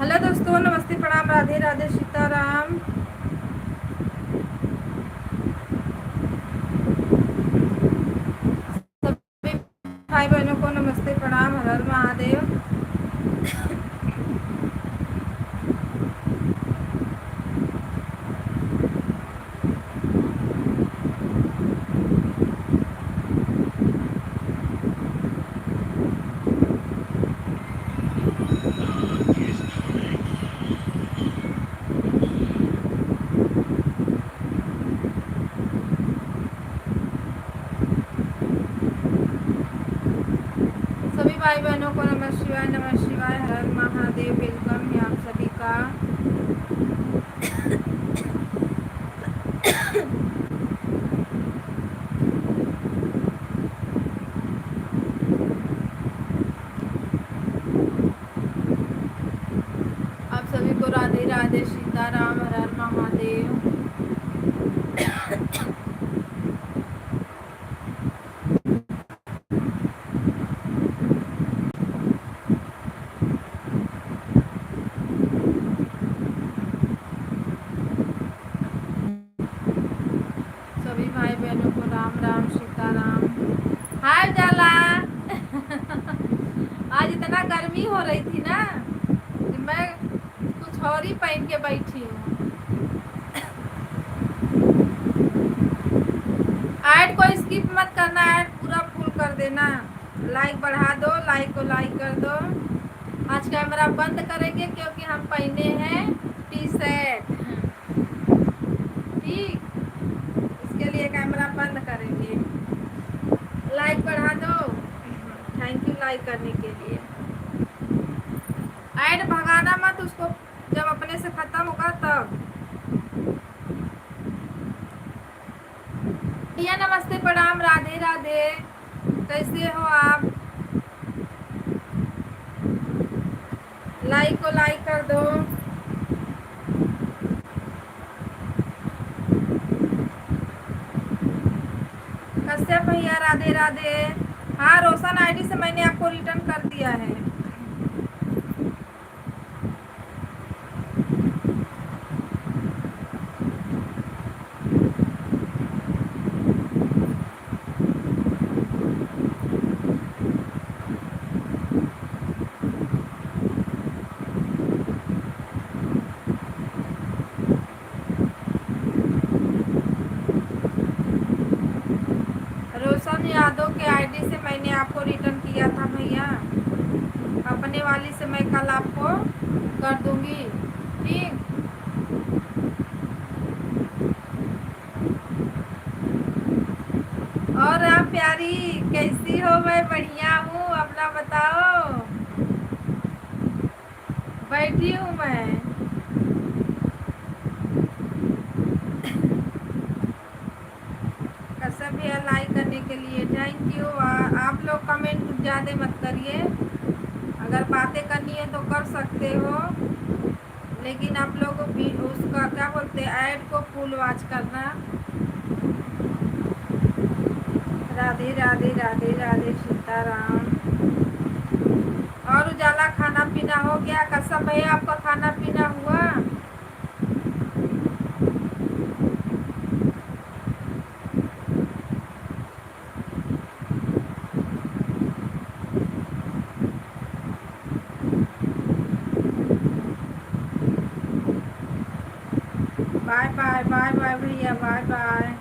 Hello दोस्तों, नमस्ते, प्रणाम, राधे राधे, सीताराम। सभी भाई बहनों को नमस्ते, प्रणाम, हर हर महादेव। सभी भाई बहनों को नमः शिवाय, हर हर महादेव। वेलकम है आप सभी का। आप सभी को राधे राधे, सीताराम, हर हर महादेव। सभी भाई बहनों को राम राम, सीताराम। हाय जाला। आज इतना गर्मी हो रही थी ना कि मैं कुछ और ही पहन के बैठी हूँ। ऐड को स्किप मत करना, ऐड पूरा फुल कर देना। लाइक बढ़ा दो, लाइक को लाइक कर दो। आज कैमरा बंद करेंगे क्योंकि हम पहने हैं टी शर्ट। ठीक, इसके लिए कैमरा बंद करेंगे। लाइक बढ़ा दो। थैंक यू लाइक करने के लिए। ऐड भगाना मत उसको, जब अपने से खत्म होगा तब। भैया नमस्ते, प्रणाम, राधे राधे। कैसे हो आप? लाइक को लाइक कर दो। कश्यप भैया राधे राधे। हाँ, रोशन आईडी से मैंने आपको रिटर्न कर दिया है। रोशन यादव के आईडी से मैंने आपको रिटर्न किया था भैया। अपने वाली से मैं कल आपको कर दूंगी। ठीक, और आप प्यारी कैसी हो? मैं बढ़िया हूँ, अपना बताओ। बैठी हूँ मैं। कसम भैया लाइक करने के लिए थैंक यू। आप लोग कमेंट ज़्यादा मत करिए, अगर बातें करनी है तो कर सकते हो, लेकिन आप लोग भी उसका क्या बोलते हैं, ऐड को फुल वॉच करना। राधे राधे, राधे राधे, सीताराम। और उजाला, खाना पीना हो गया? कसम भैया आपका खाना पीना हुआ? बाय बाय, बाय बाय भैया, बाय बाय।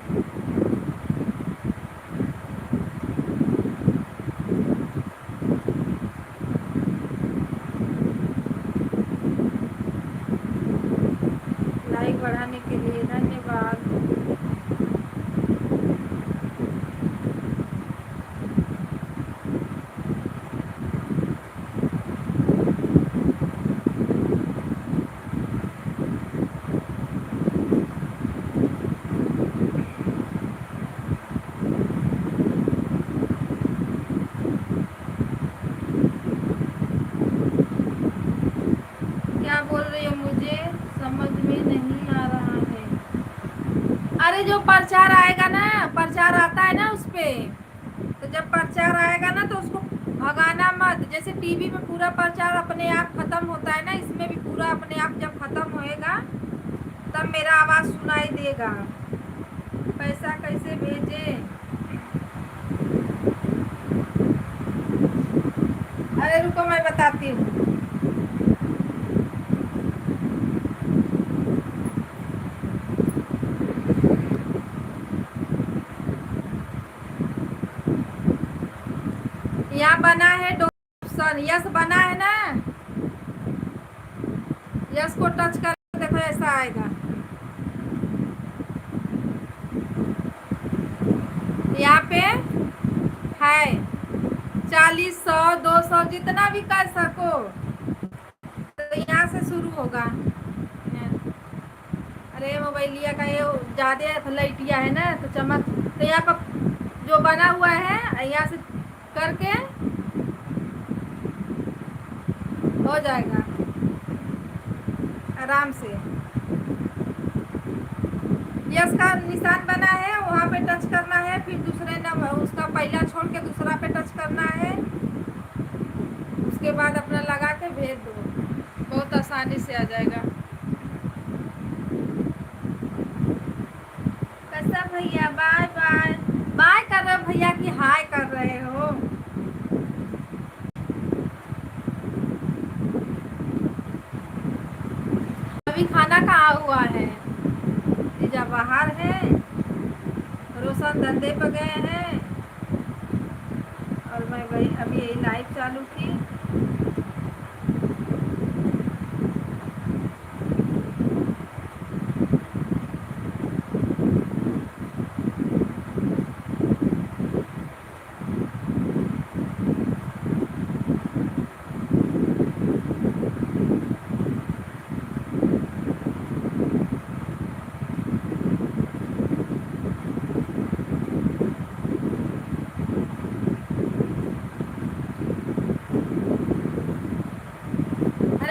लाइक बढ़ाने के लिए धन्यवाद। क्या बोल रही हो? मुझे समझ में नहीं आ रहा है। अरे जो प्रचार आएगा ना, प्रचार आता है ना उस पे, तो जब प्रचार आएगा ना तो उसको भगाना मत। जैसे टीवी में पूरा प्रचार अपने आप खत्म होता है ना, इसमें भी पूरा अपने आप जब खत्म होएगा तब मेरा आवाज सुनाई देगा। पैसा कैसे भेजे? अरे रुको मैं बताती हूँ। यहाँ बना है ऑप्शन, यस बना है ना, यस को टच कर देखो ऐसा आएगा। यहाँ पे है 40, 100, 200 जितना भी कर सको। तो यहाँ से शुरू होगा। अरे मोबाइलिया का ये ज्यादा लाइटिया है ना तो चमक। तो यहाँ पर जो बना हुआ है यहाँ से करके हो जाएगा आराम से। यस का निशान बना है, वहाँ पे टच करना है, फिर दूसरे नंबर उसका पहला छोड़ के दूसरा पे टच करना है, उसके बाद अपना लगा के भेज दो, बहुत आसानी से आ जाएगा। कैसा भैया? बाय बाय बाय कर रहे हो भैया कि हाय कर रहे हो? अभी खाना कहाँ हुआ है? जीजा बाहर है, रोशन धंधे पर गए हैं और मैं वही अभी यही लाइव चालू थी।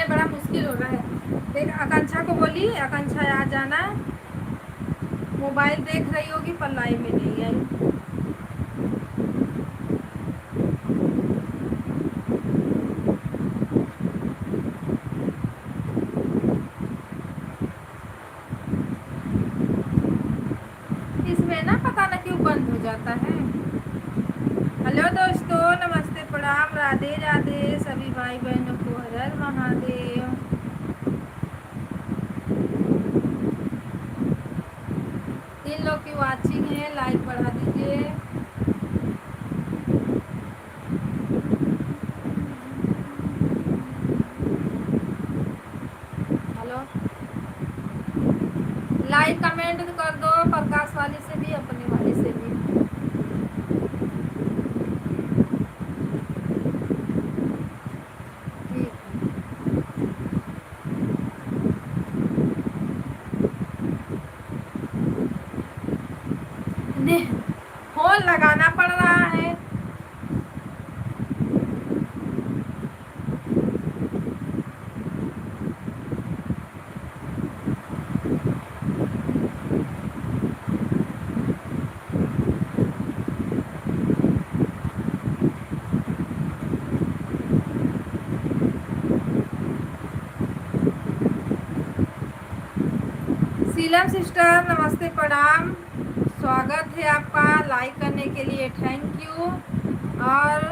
बड़ा मुश्किल हो रहा है। देख आकांक्षा को बोली, आकांक्षा आ जाना, मोबाइल देख रही होगी पर लाइव में नहीं आई। इसमें ना पता ना क्यों बंद हो जाता है। हेलो दोस्तों, नमस्ते, प्रणाम, राधे राधे सभी भाई बहनों को, हर हर महादेव। इन लोग की वाचिंग है, लाइक बढ़ा दीजिए। हेलो, लाइक कमेंट कर दो, प्रकाश वाली से भी अपने वाली से भी। फोन लगाना पड़ रहा है। सीलम सिस्टर नमस्ते, प्रणाम, स्वागत है आपका। लाइक करने के लिए थैंक यू। और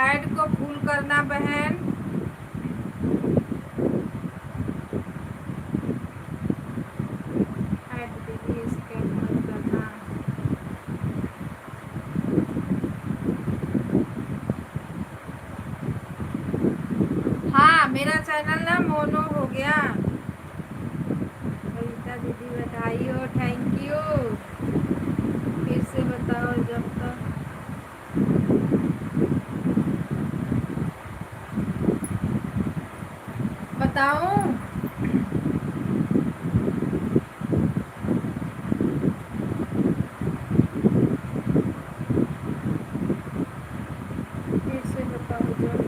ऐड को फुल करना बहन। ऐड दीजिए, इसके फुल करना। हाँ मेरा चैनल ना मोनो हो गया। दीदी बधाई हो, थैंक यू। फिर से बताओ जब तक बताऊं। फिर से बताओ जब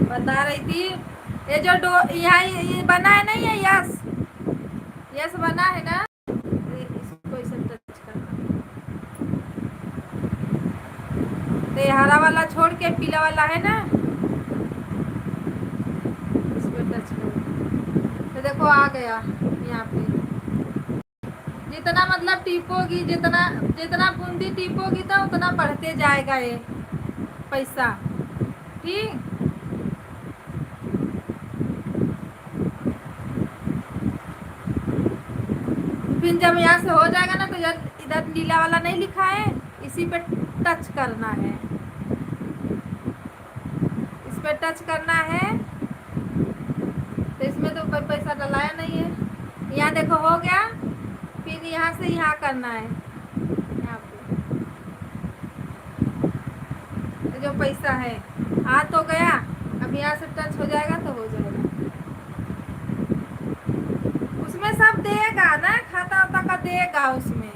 बता रही थी। ये जो यहाँ ये बना है नहीं है यस, यस बना है ना, इसको इसे टच करना। तो ये हरा वाला छोड़ के पीला वाला है ना, इस पर टच करो तो देखो आ गया यहाँ पे। जितना मतलब टीपोगी, जितना जितना बूंदी टीपोगी तो उतना बढ़ते जाएगा ये पैसा। ठीक, फिर जब यहाँ से हो जाएगा ना तो इधर नीला वाला नहीं लिखा है, इसी पे टच करना है, इस पे टच करना है। तो इसमें तो कोई पैसा डलाया नहीं है। यहाँ देखो हो गया, फिर यहाँ से यहाँ करना है, यहाँ पे तो जो पैसा है आ तो गया। अब यहाँ से टच हो जाएगा तो हो जाएगा। उसमें सब देगा ना, खाता वाता का देगा उसमें।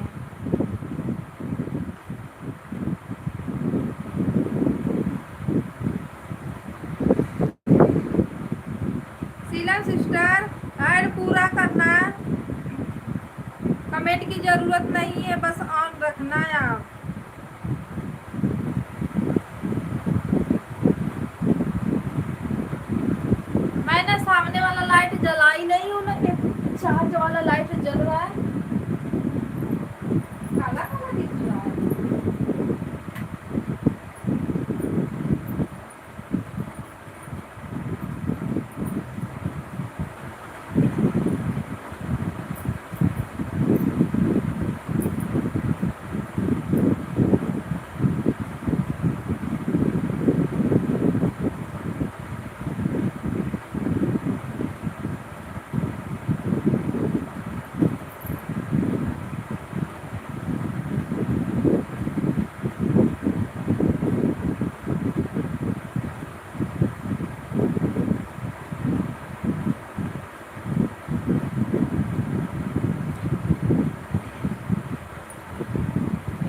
शीलम सिस्टर ऐड पूरा करना, कमेंट की जरूरत नहीं है, बस ऑन रखना है आप। मैंने सामने वाला लाइट जलाई नहीं हूँ ना, चार्ज वाला लाइट जल रहा है, काला काला दिख रहा है।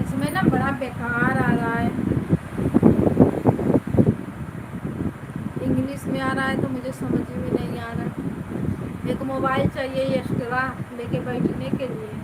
इसमें ना बड़ा बेकार आ रहा है, इंग्लिश में आ रहा है तो मुझे समझ में नहीं आ रहा। एक मोबाइल चाहिए एक्स्ट्रा लेके बैठने के लिए।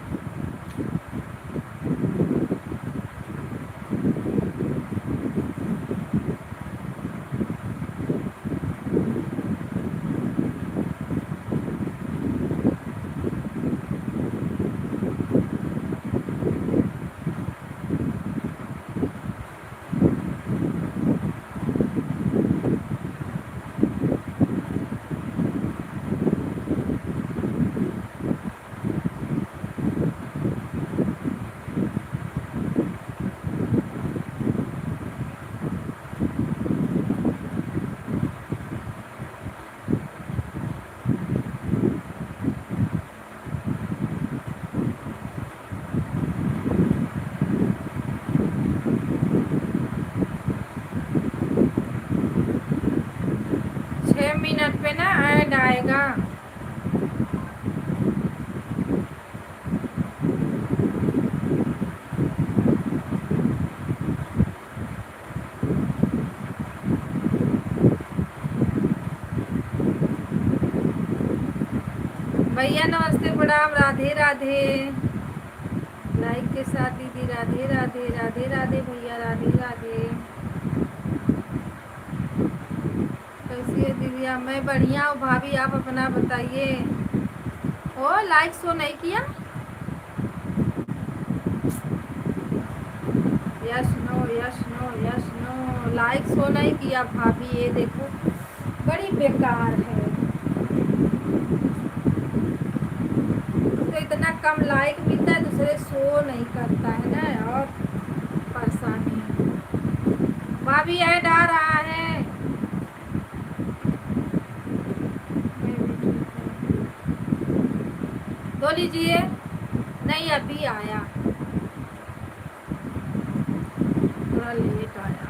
मिनट पे ना ऐड आएगा। भैया नमस्ते प्रणाम, राधे राधे। लाइक के साथ दीदी राधे राधे, राधे राधे भैया, राधे राधे। कैसी है दीदी? मैं बढ़िया हूँ भाभी, आप अपना बताइए। ओ लाइक शो नहीं किया? Yes no yes no yes no, like show नहीं किया भाभी, ये देखो बड़ी बेकार है। तो इतना कम लाइक मिलता है, दूसरे शो नहीं करता है ना, और परेशानी। भाभी ऐड आ रहा है। धो लीजिए। नहीं अभी आया, थोड़ा लेट आया।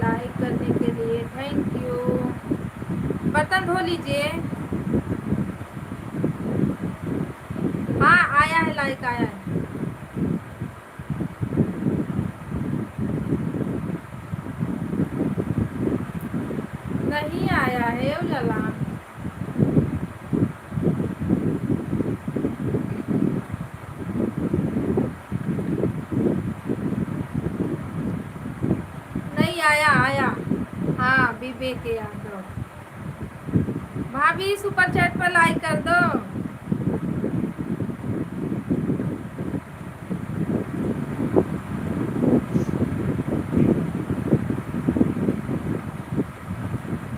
लाइक करने के लिए थैंक यू। बर्तन धो लीजिए। हाँ आया है, लाइक आया है। नहीं आया है उजाला। नहीं आया आया। हाँ विवेक यादव। भाभी सुपर चैट पर लाइक कर दो।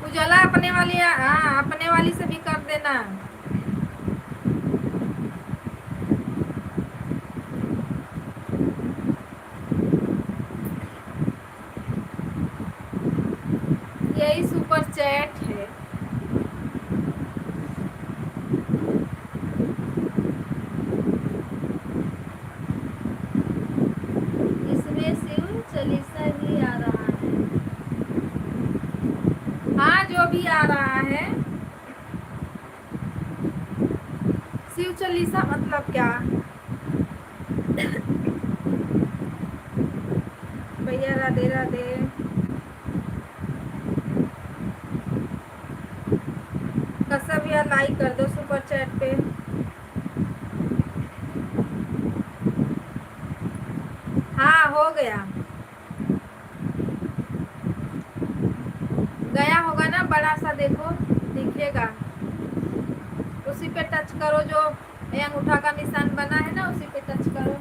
उजाला अपने वाली, हाँ अपने वाली से भी कर देना। यही सुपर चैट है। इसमें शिव चालीसा भी आ रहा है। हाँ जो भी आ रहा है। शिव चालीसा मतलब क्या? भैया राधे राधे। कसम यार लाइक कर दो सुपर चैट पे। हाँ हो गया। गया होगा ना, बड़ा सा देखो दिखेगा, उसी पे टच करो, जो ये अंगूठा का निशान बना है ना उसी पे टच करो।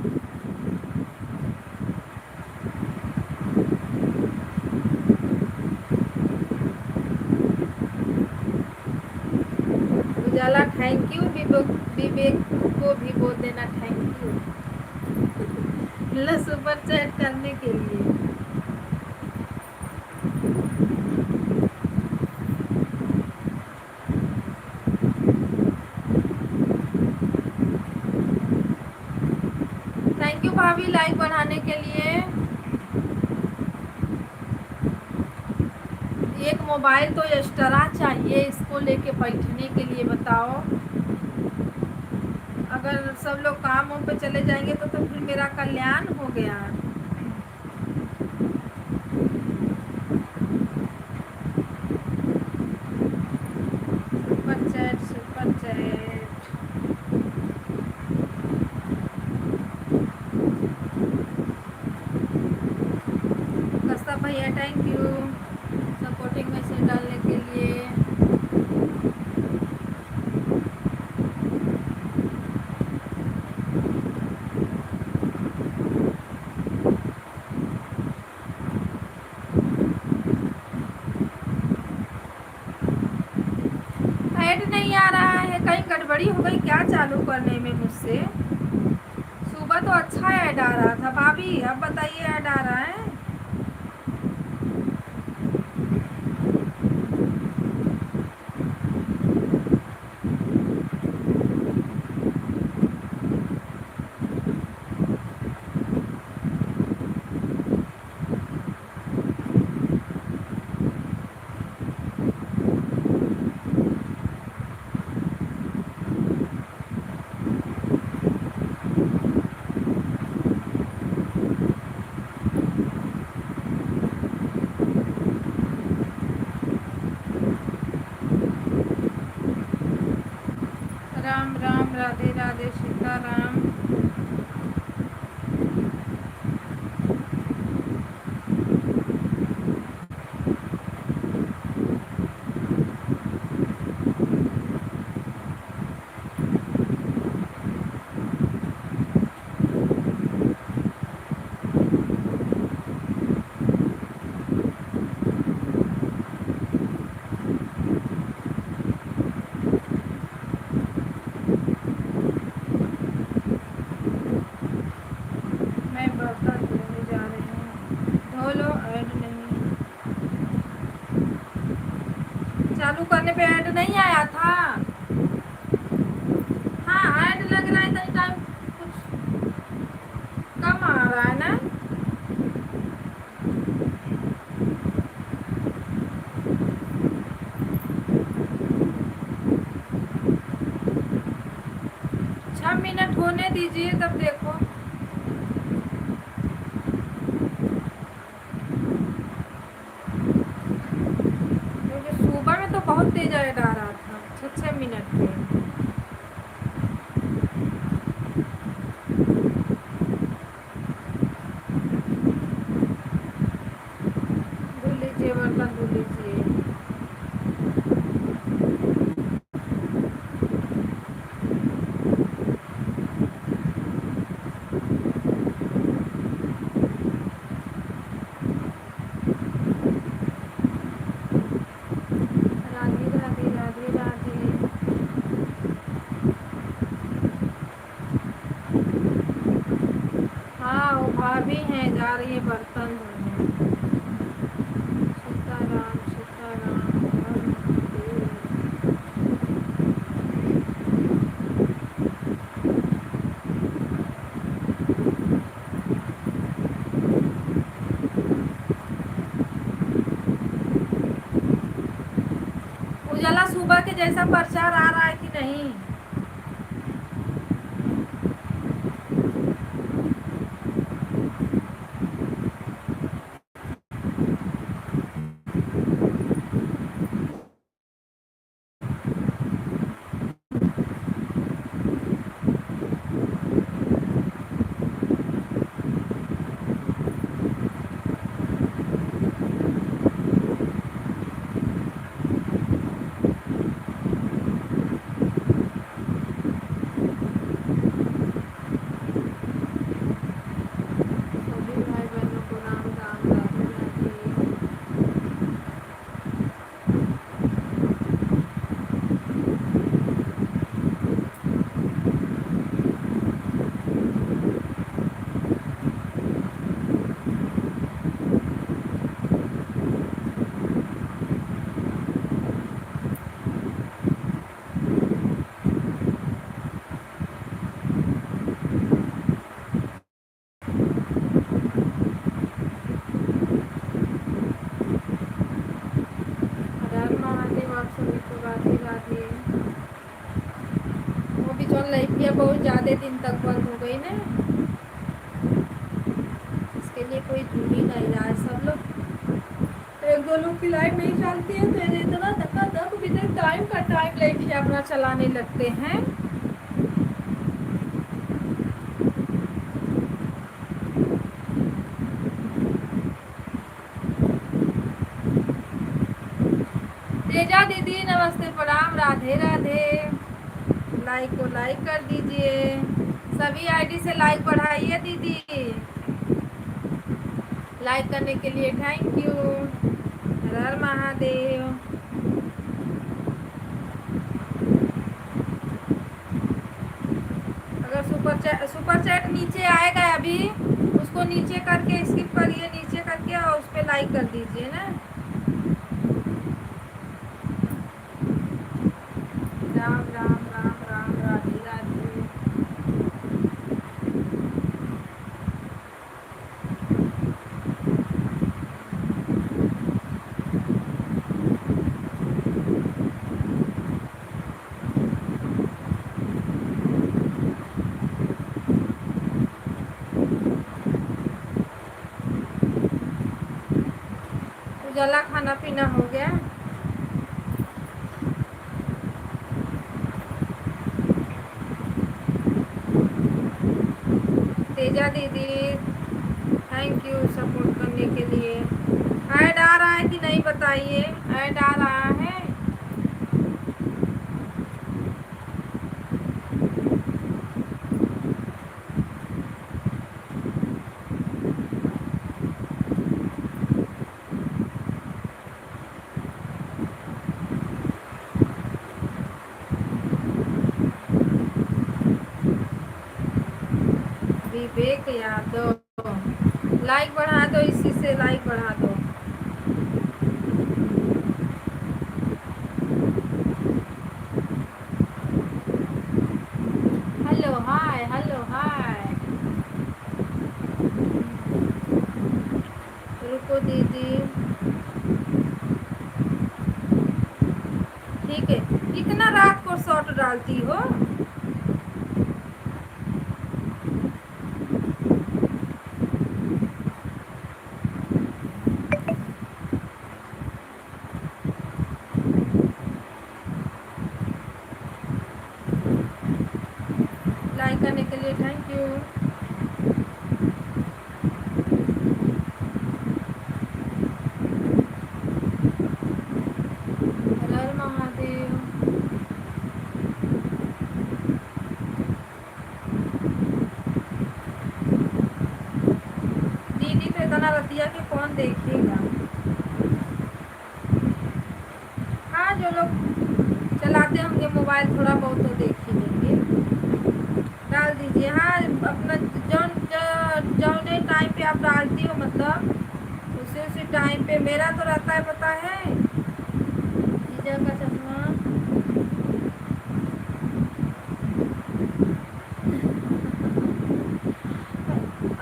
उजाला थैंक यू, विवेक को भी बोल देना थैंक यू सुपर चैट करने के लिए। थैंक यू भाभी लाइक बढ़ाने के लिए। एक मोबाइल तो एक्स्ट्रा चाहिए इसको लेके बैठने के लिए, बताओ। अगर सब लोग काम पे चले जाएंगे तो फिर मेरा कल्याण हो गया। Super chat super chat. Kastur भैया थैंक यू सपोर्टिंग मैसेज डालने के लिए। ऐड नहीं आ रहा है, कहीं गड़बड़ी हो गई क्या चालू करने में मुझसे? सुबह तो अच्छा ऐड आ रहा था भाभी, अब बताइए ऐड आ रहा है? राम राम राधे राधे सीताराम। मैं बर्तन धोने जा रही हूँ, धो लो। ऐड नहीं चालू करने पे ऐड नहीं आया था। हाँ ऐड लग रहा है तो टाइम कुछ कम आ रहा है ना। छह मिनट होने दीजिए तब देखो। क्योंकि सुबह में तो बहुत तेज ऐड आ रहा था 6 मिनट पे। के बर्तन धो लीजिए। राधे राधे राधे राधे। हाँ वो भाभी हैं, जा रही है बर्तन धोने। सीताराम सीताराम हर महादेव। उजाला सुबह के जैसा प्रचार आ रहा है कि नहीं? सभी भाई बहनों को राम राम राधे राधे। हर हर महादेव। आप सभी को राधे राधे। वो भी जो लड़कियाँ बहुत ज़्यादा दिन तक बंद हो गई ना, इसके लिए कोई ढूंढ ही नहीं रहा है। सब लोग एक दो लोग की लाइफ नहीं चलती है, फिर इतना धक्का धक बिना टाइम का टाइम लेके अपना चलाने लगते हैं। तेजा दीदी नमस्ते प्रणाम राधे राधे। लाइक को लाइक कर दीजिए, सभी आईडी से लाइक बढ़ाइए दीदी। लाइक करने के लिए थैंक यू। हर हर महादेव। अगर सुपर चैट नीचे आएगा अभी, उसको नीचे करके स्किप करिए, नीचे करके और उस पर लाइक कर दीजिए ना। राम राम राम राम राधे राधे। उजाला खाना पीना हो गया? तेजा दीदी थैंक यू सपोर्ट करने के लिए। ऐड आ रहा है कि नहीं बताइए? ऐड आ रहा है? विवेक यादव लाइक बढ़ा दो, इसी से लाइक बढ़ा दो। Hello hi, hello hi. रुको दीदी, ठीक है। इतना रात को शॉर्ट डालती हो? लाइक करने के लिए थैंक यू। कौन देखेगा। हाँ, जो लोग चलाते होंगे मोबाइल थोड़ा बहुत तो देख ही लेंगे। डाल दीजिए। हाँ, अपना जौने टाइम पे आप डालती हो मतलब उसी टाइम पे मेरा तो रहता है, पता है, जीजा का चश्मा।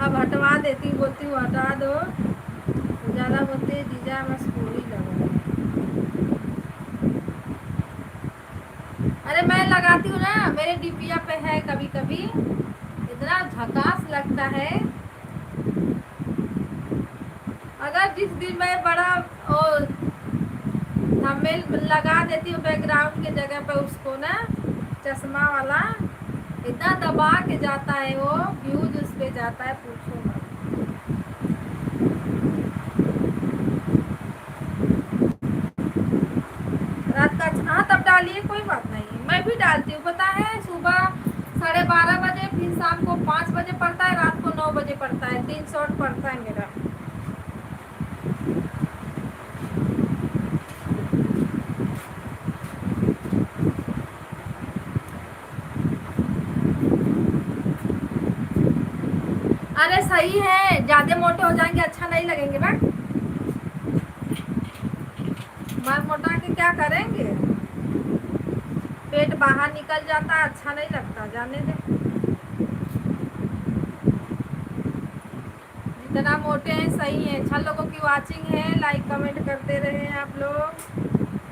अब हटवा देती हूँ, बोलती हूँ हटा दो तो ज़्यादा बोलती है जीजा बस पूरी लगा। अरे मैं लगाती हूँ ना, मेरे डिपिया पे है, कभी कभी इतना झकास लगता है। अगर जिस दिन मैं बड़ा थंबनेल लगा देती हूँ बैकग्राउंड के जगह पे उसको ना, चश्मा वाला इतना दबा के जाता है, वो व्यूज उस पे जाता है, पूछो मत। रात का, हाँ तब डालिए, कोई बात नहीं, मैं भी डालती हूँ, पता है, सुबह 12:30 बजे, फिर शाम को 5 बजे पड़ता है, रात को 9 बजे पड़ता है, 3 शॉट पड़ता है मेरा। अरे सही है, ज्यादा मोटे हो जाएंगे, अच्छा नहीं लगेंगे ना। मैं मोटा के क्या करेंगे, पेट बाहर निकल जाता है, अच्छा नहीं लगता, जाने दे। जितना मोटे हैं सही है। 6 लोगों की वाचिंग है, लाइक कमेंट करते रहे आप लोग।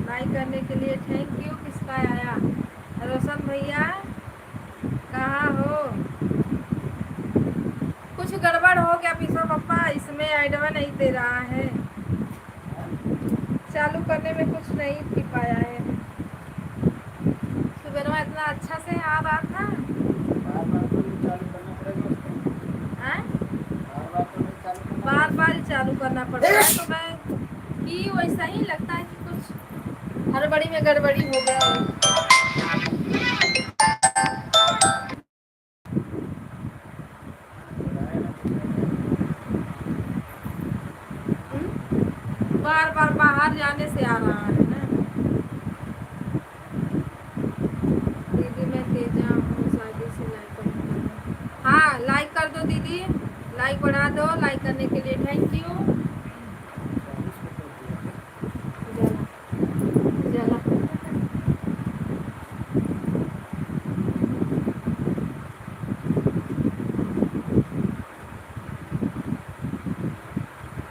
लाइक करने के लिए थैंक यू। किसका आया, रोशन भैया कहाँ हो। कुछ गड़बड़ हो गया पीछो पप्पा, इसमें आइडवा नहीं दे रहा है, चालू करने में कुछ नहीं पी पाया है। सुबह में इतना अच्छा से आ रहा था। बार बार चालू करना पड़ता है, तो मैं कि वैसा ही लगता है कि कुछ हड़बड़ी में गड़बड़ी हो गया। बार बार बाहर जाने से आ रहा है ना। दीदी मैं तेजा हूँ, शादी से लाइक कर। हाँ लाइक कर दो दीदी, लाइक बढ़ा दो, लाइक करने के लिए थैंक यू। जला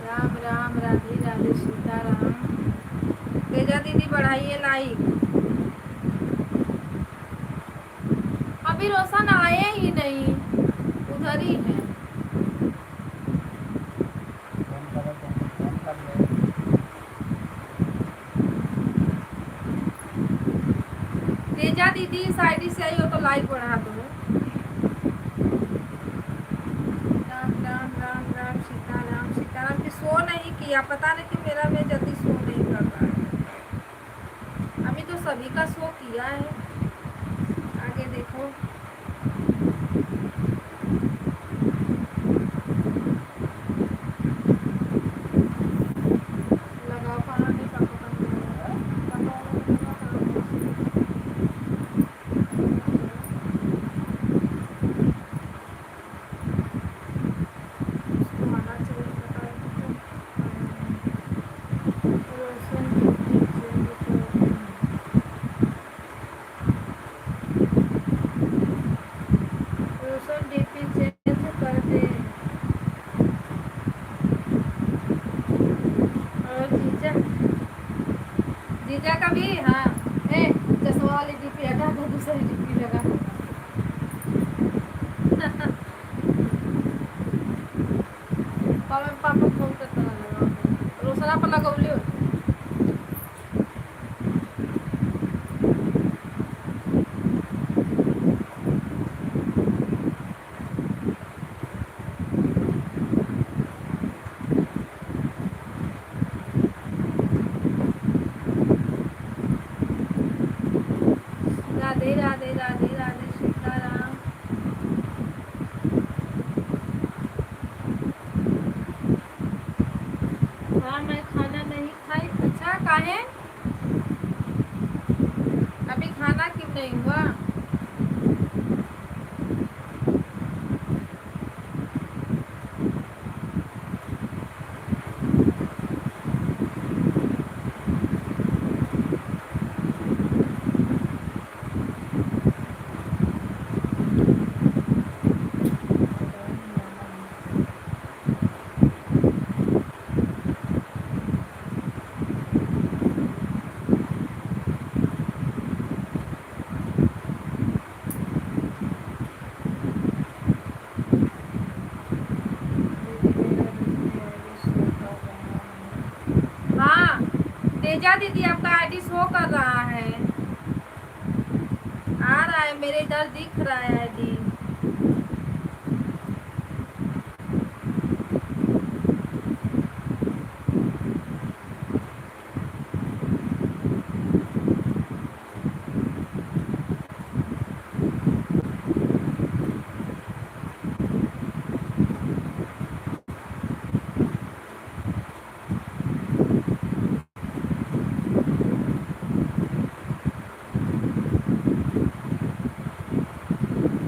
राम राम, राधे राधे, सीताराम। तेजा दीदी बढ़ाइए लाइक। अभी रोशन आए ही नहीं, उधर ही है। तेजा दीदी साइड से आई हो तो लाइक बढ़ा दो। राम राम राम राम, सीताराम सीताराम। की शो नहीं किया, पता नहीं कि मेरा में जल्दी शो नहीं कर रहा है। अभी तो सभी का शो किया है, आगे देखो। लगाओ कहाँ नहीं, जीजा का भी। हाँ चश्मा वाली डीपी हटा दो, दूसरी डीपी लगा। पापा फोन करता लगा, रोशना पर लगौली हो। राधे राधे राधे राधे, सीताराम। नहीं हुआ। हाँ तेजा दीदी आपका आईडी शो कर रहा है, आ रहा है मेरे इधर दिख रहा है आईडी।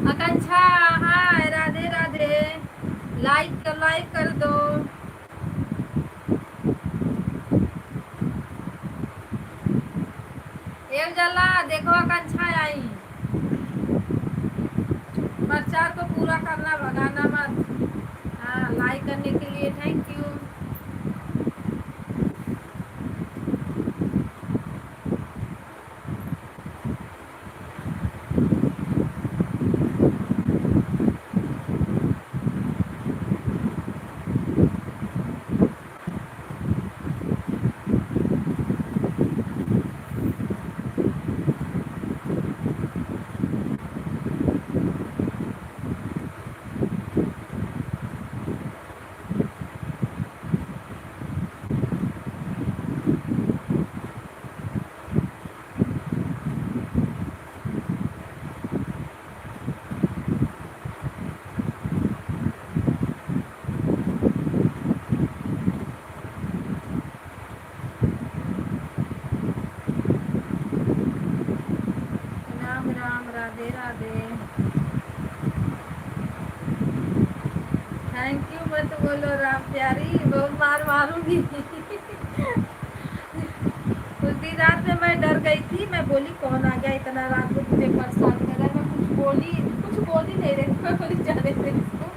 आकांक्षा हाय, राधे राधे, लाइक कर दो। एक जला देखो आकांक्षा आई, प्रचार को पूरा करना, भगाना मत। हाँ लाइक करने के लिए thank you. Ram Ram, Radhe Radhe, thank you मत बोलो राम प्यारी, बहुत मार मारूंगी। उस दिन रात में मैं डर गई थी, मैं बोली कौन आ गया इतना रात को मुझे परेशान कर रहा है। मैं कुछ बोली नहीं रही, मैं बोली जाने दे इसको।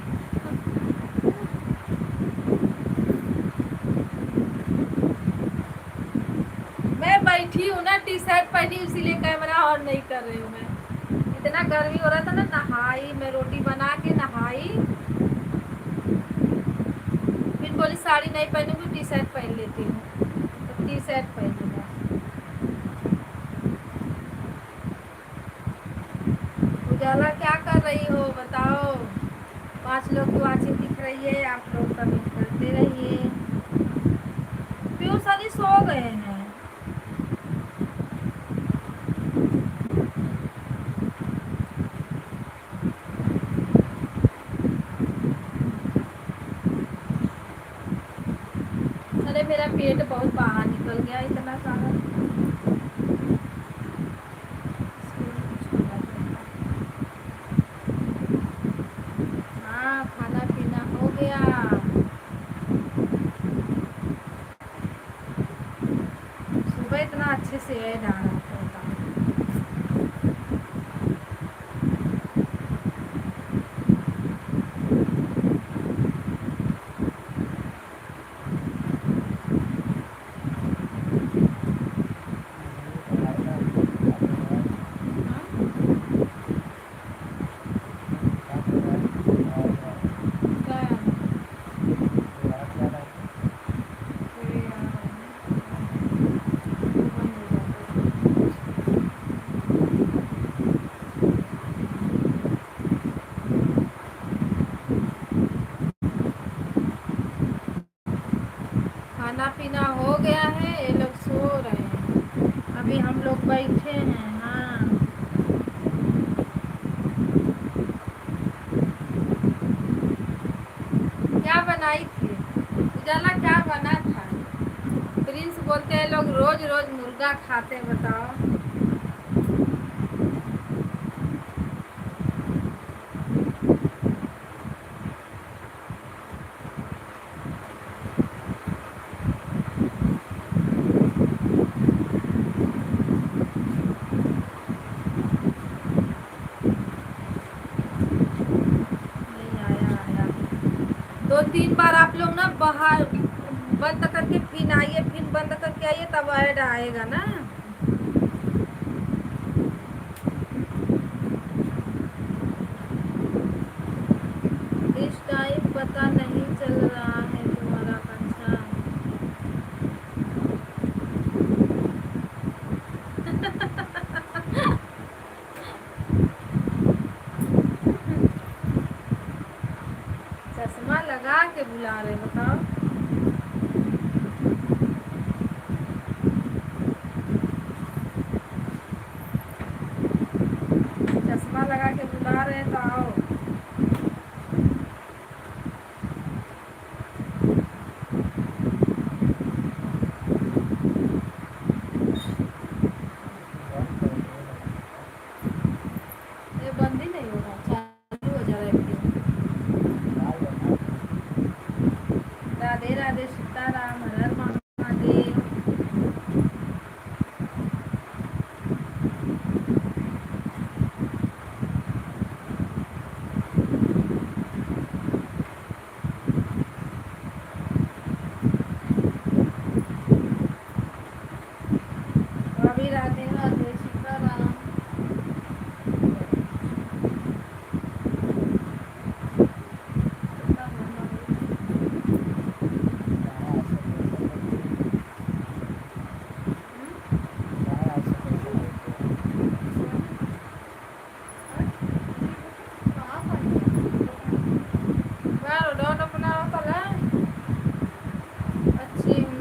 मैं बैठी हूँ ना, टी शर्ट पहनी, इसीलिए कैमरा ऑन नहीं कर रही हूँ मैं। इतना गर्मी हो रहा था ना, नहाई मैं, रोटी बना के नहाई, फिर बोली साड़ी नहीं पहनूंगी, टी शर्ट पहन लेती हूँ, तो टी शर्ट पहन लूँगा। उजाला क्या कर रही हो बताओ, 5 लोग की वाचिंग दिख रही है, आप लोग कमेंट करते रहिए। पीयूष सभी सो गए हैं। अरे मेरा पेट बहुत बाहर निकल गया इतना सारा। हाँ खाना पीना हो गया। सुबह इतना अच्छे से है डाला होता। खाना पीना हो गया है, ये लोग सो रहे हैं, अभी हम लोग बैठे हैं। हाँ क्या बनाई थी उजाला, क्या बना था? प्रिंस बोलते हैं लोग रोज रोज मुर्गा खाते हैं, बताओ। बाहर बंद करके फिर आइए, फिर बंद करके आइए, तब ऐड आएगा ना। इस टाइम पता नहीं चल रहा है तुम्हारा। अच्छा चश्मा लगा के बुला रहे, बताओ। चश्मा लगा के बुला रहे हैं तो आओ। ये बंद ही नहीं हो रहा, चालू हो जा रहा है वीडियो। राधे राधे, सीताराम, हर हर महादेव। भाभी Radhe Radhe, Sitaram. Claro, no, no pernah nonton lah. Acing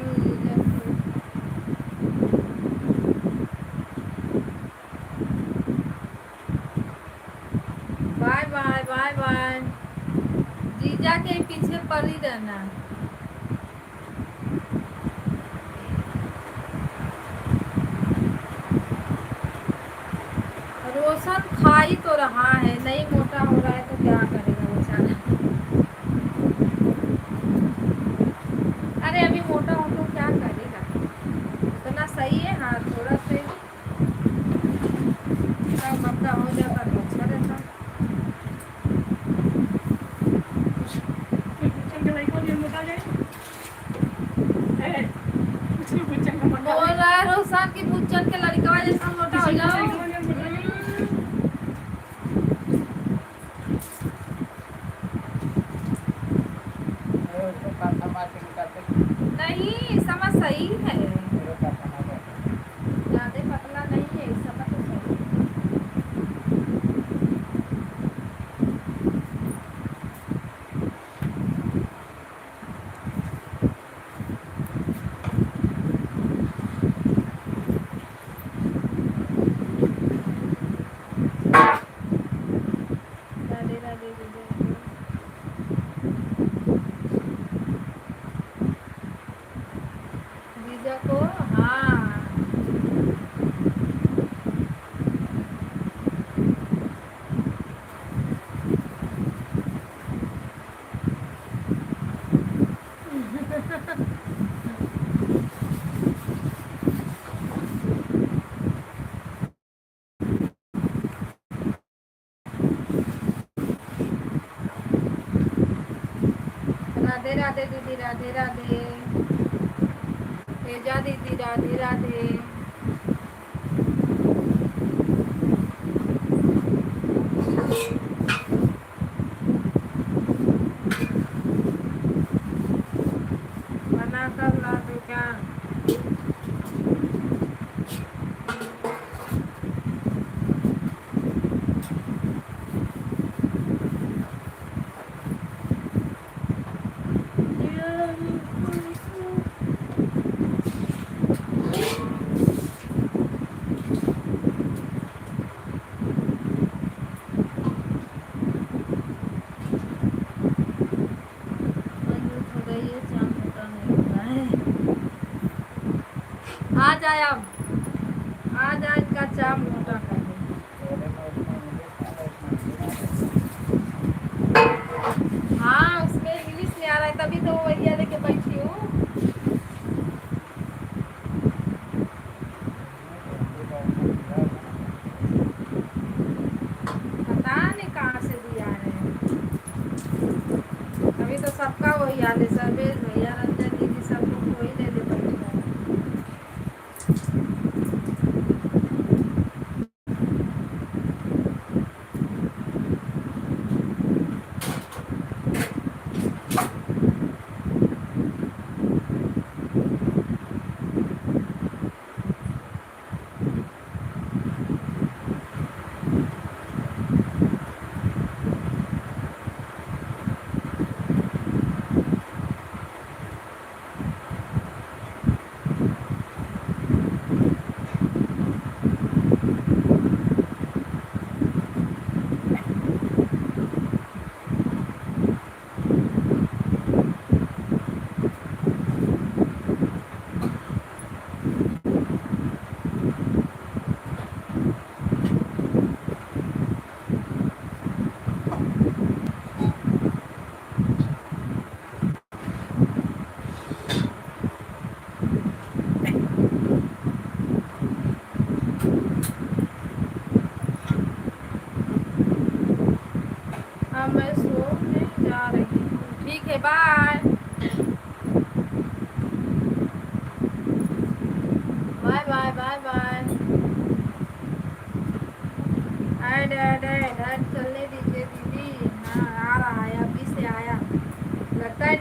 bye bye bye bye. जीजा के पीछे पड़ी रहना। रोशन खा ही तो रहा है, नहीं मोटा हो रहा है तो क्या करेगा बेचारा। अरे अभी मोटा हो तो क्या करेगा, इतना सही है। हाँ थोड़ा से मक्का हो जाता तो अच्छा रहता। बोल रहा है रोशन की बुच्चन के लड़का जैसा मोटा हो जाओ। नहीं समझ सही है, ज्यादा पतला नहीं है, समझ तो सही है। राधे राधे राधे। जीजा को हाँ राधे राधे दीदी, राधे राधे। तेजा दीदी, राधे राधे। बना कर ला दो क्या। थोड़ा ये चाम मोटा नहीं हो रहा है। आ जाए अब, आ जाए इनका चाम मोटा कर दे। हाँ उसमें इंग्लिश नहीं आ रहा है, तभी तो वो भैया लेके बैठी हूँ। पता नहीं कहाँ से दिया है, अभी तो सबका वही हाल है, सर्वेश भैया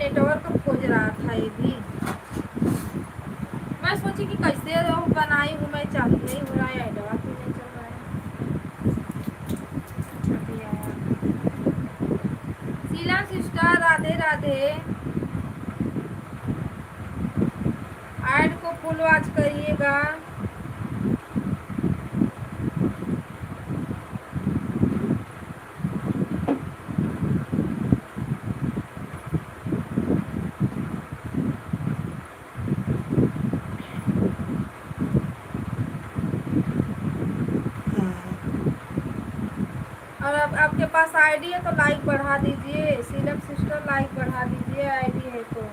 नेटवर्क खोज रहा था ये भी। मैं सोची कि कैसे बनाई हूँ मैं, चालू नहीं हो रहा है, एडवा भी नहीं चल रहा है। शीला सिस्टर राधे राधे। ऐड को फुल वॉच करिएगा। और अब आपके पास आईडी है तो लाइक बढ़ा दीजिए। शीलम सिस्टर लाइक बढ़ा दीजिए, आईडी है तो।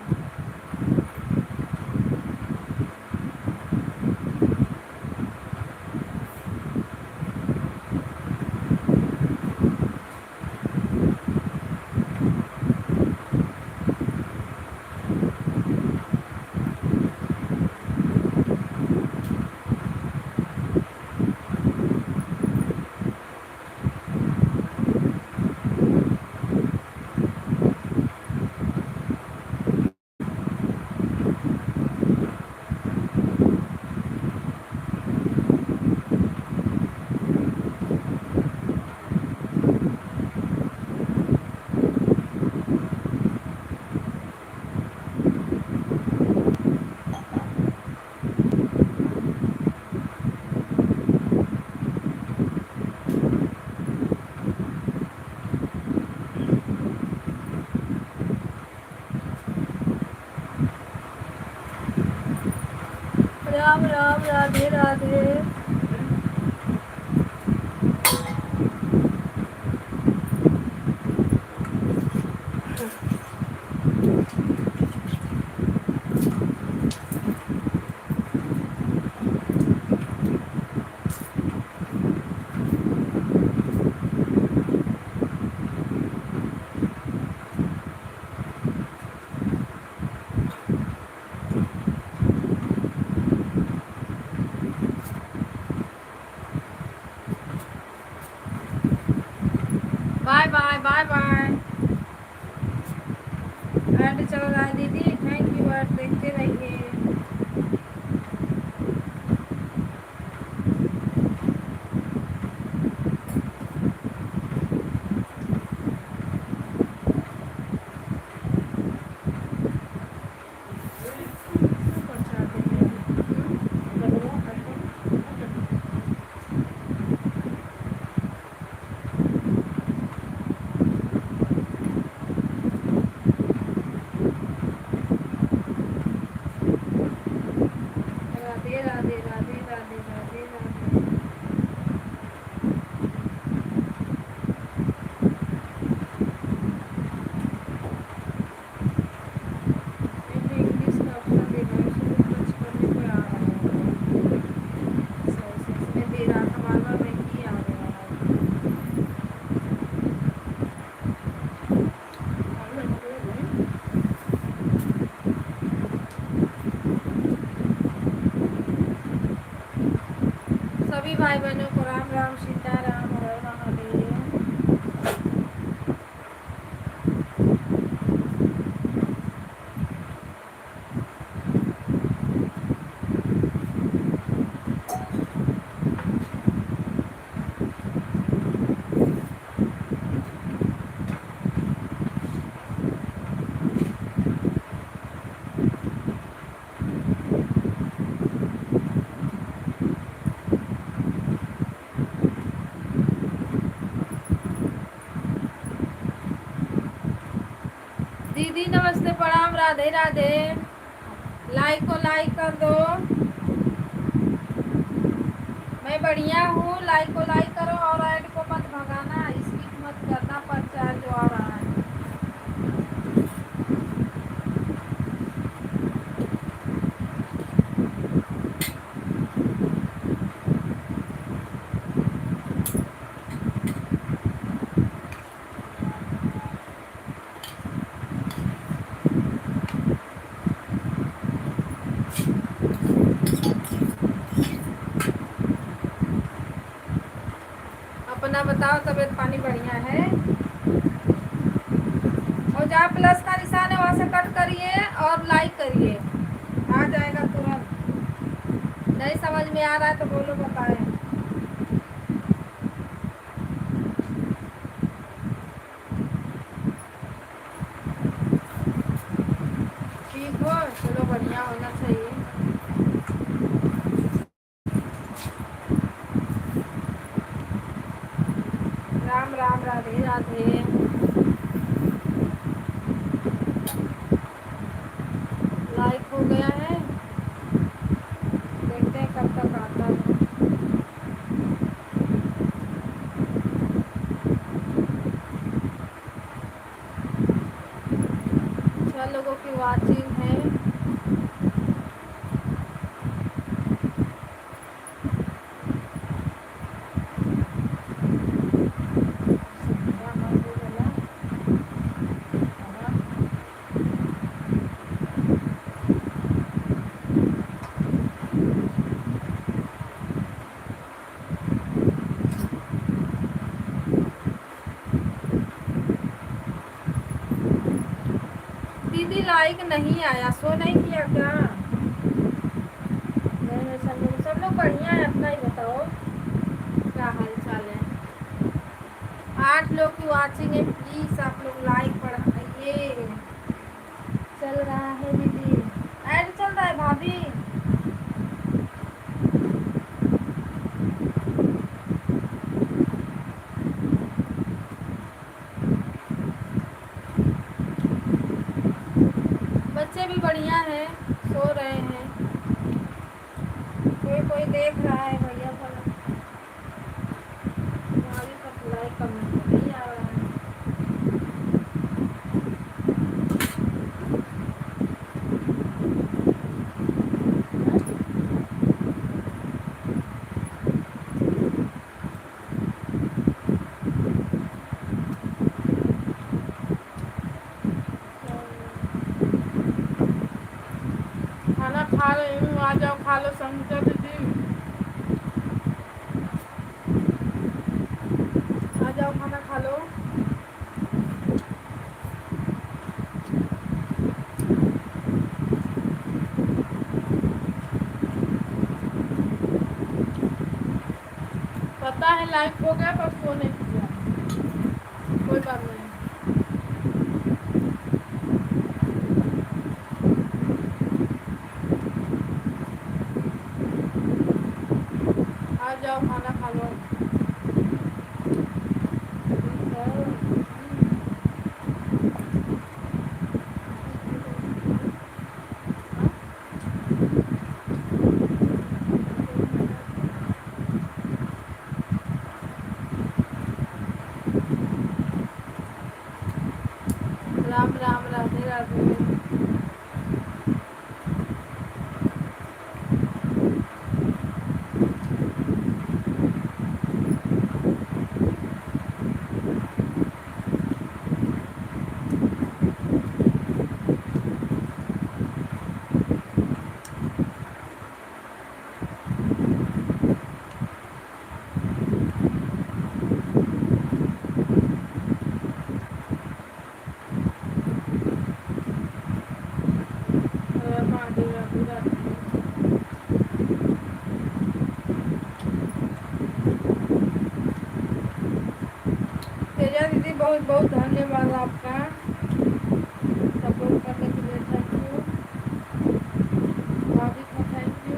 Ram Ram, Radhe Radhe. Bye bye bye bye. Ad चल रहा है दीदी, थैंक यू। ऐड देखते रहिए। राधे राधे राधे राधे राधे राधे। इंग्लिश का ऑप्शन देना है, इसको टच करने पे आ रहा है। इसमें दे रहा था, बार बार नहीं आ रहा है। सभी भाई बहनों को राम राम, सीताराम, हर महादेव। दीदी नमस्ते, प्रणाम, राधे राधे। लाइक को लाइक कर दो। मैं बढ़िया हूँ, लाइक को लाइक करो और ऐड को मत भगाना, स्किप मत करना, प्रचार जो आ रहा है। अपना बताओ, तबीयत पानी बढ़िया है? और जहाँ प्लस का निशान है वहाँ से कट करिए और लाइक करिए, आ जाएगा तुरंत। नहीं समझ में आ रहा है तो बोलो, बताएं। ठीक हो, चलो बढ़िया होना चाहिए। राम राम, राधे राधे। लाइक हो गया है, देखते हैं कब तक आता है। छह लोगों की वाचिंग है। दीदी लाइक नहीं आया, शो नहीं किया क्या? नहीं, सब लोग बढ़िया है, अपना ही बताओ क्या हाल चाल है। 8 लोग की वाचिंग है, प्लीज आप लोग लाइक बढ़ाइए। चल रहा है दीदी, ऐड चल रहा है भाभी। बच्चे भी बढ़िया हैं, सो रहे हैं। कोई कोई देख रहा है भैया पर भाभी का लाइक कमेंट नहीं आ रहा है। खाना खा रही हूँ, आ जाओ खा लो समझा दीदी, आ जाओ खाना खा लो। पता है लाइक हो गया पर फोन नहीं किया, कोई बात नहीं। आ जाओ खाना खा लो। राम राम, राधे राधे। राधे राधे राधे। तेजा दीदी बहुत बहुत धन्यवाद आपका सपोर्ट करने के लिए, थैंक यू। भाभी का थैंक यू।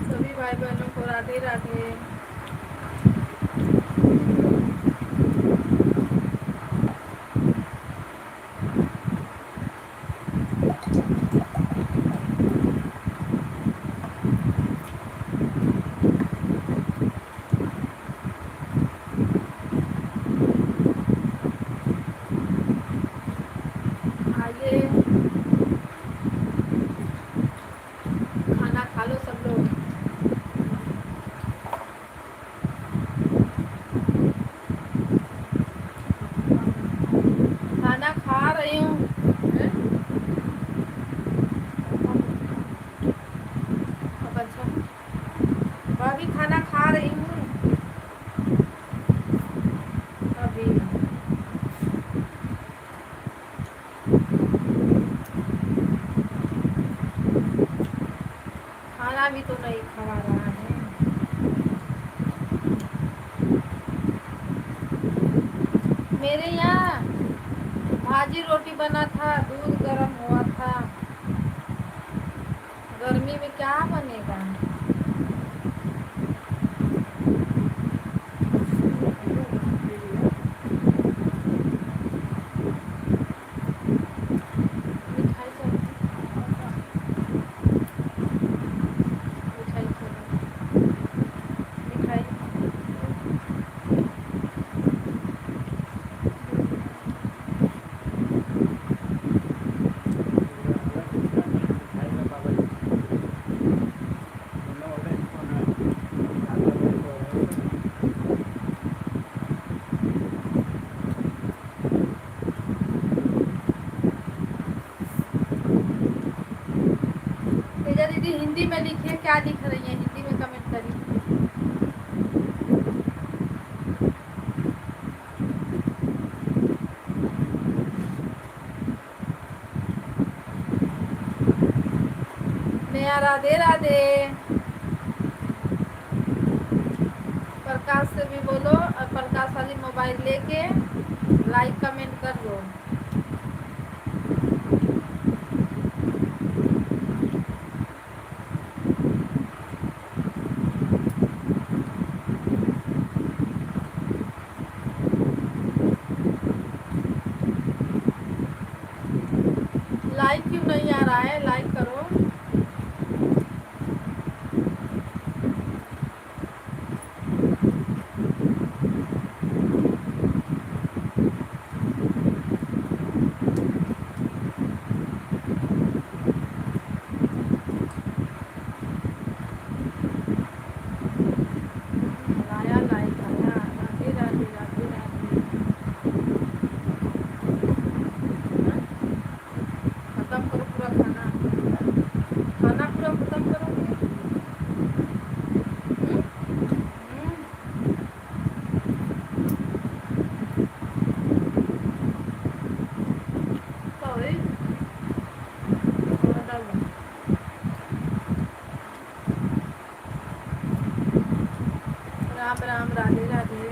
सभी भाई बहनों को राधे राधे। सब लोग। खाना खा रही हूँ। अब अच्छा, अभी खाना खा रही हूँ अभी। खाना भी तो नहीं खा रहा है। मेरे यहाँ भाजी रोटी बना था, दूध गर्म हुआ था। गर्मी में क्या बनेगा। मिठाई मिठाई मिठाई। तेजा दीदी हिंदी में लिखिए, क्या लिख रही है हिंदी में कमेंट करिए। नया राधे राधे। प्रकाश से भी बोलो, और प्रकाश वाली मोबाइल लेके लाइक कमेंट कर दो। लाइक क्यों नहीं आ रहा है, लाइक करो। आया लाइक आया। राधे राधे राधे राधे। हाँ? खत्म करो पूरा खाना, खाना पूरा खत्म करोगे। हम्म? हम्म? सॉरी। थोड़ा डाल दो। राम राम राधे राधे।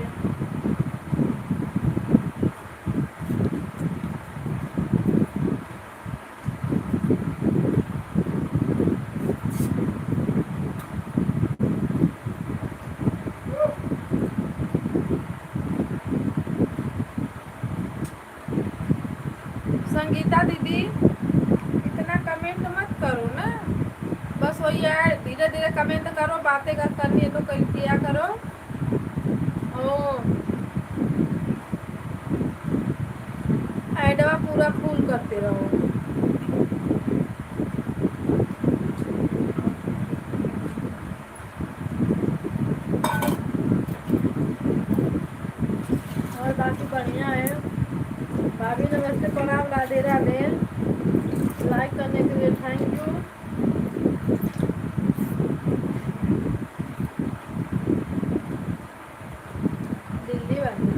संगीता दीदी इतना कमेंट मत करो ना, बस वही है, धीरे धीरे कमेंट करो, बातें अगर करनी है तो किया करो। ओ एडवा पूरा फुल करते रहो। और बाकी बढ़िया है। भाभी नमस्ते प्रणाम राधे राधे। लाइक करने के लिए थैंक यू। दिल्ली वाली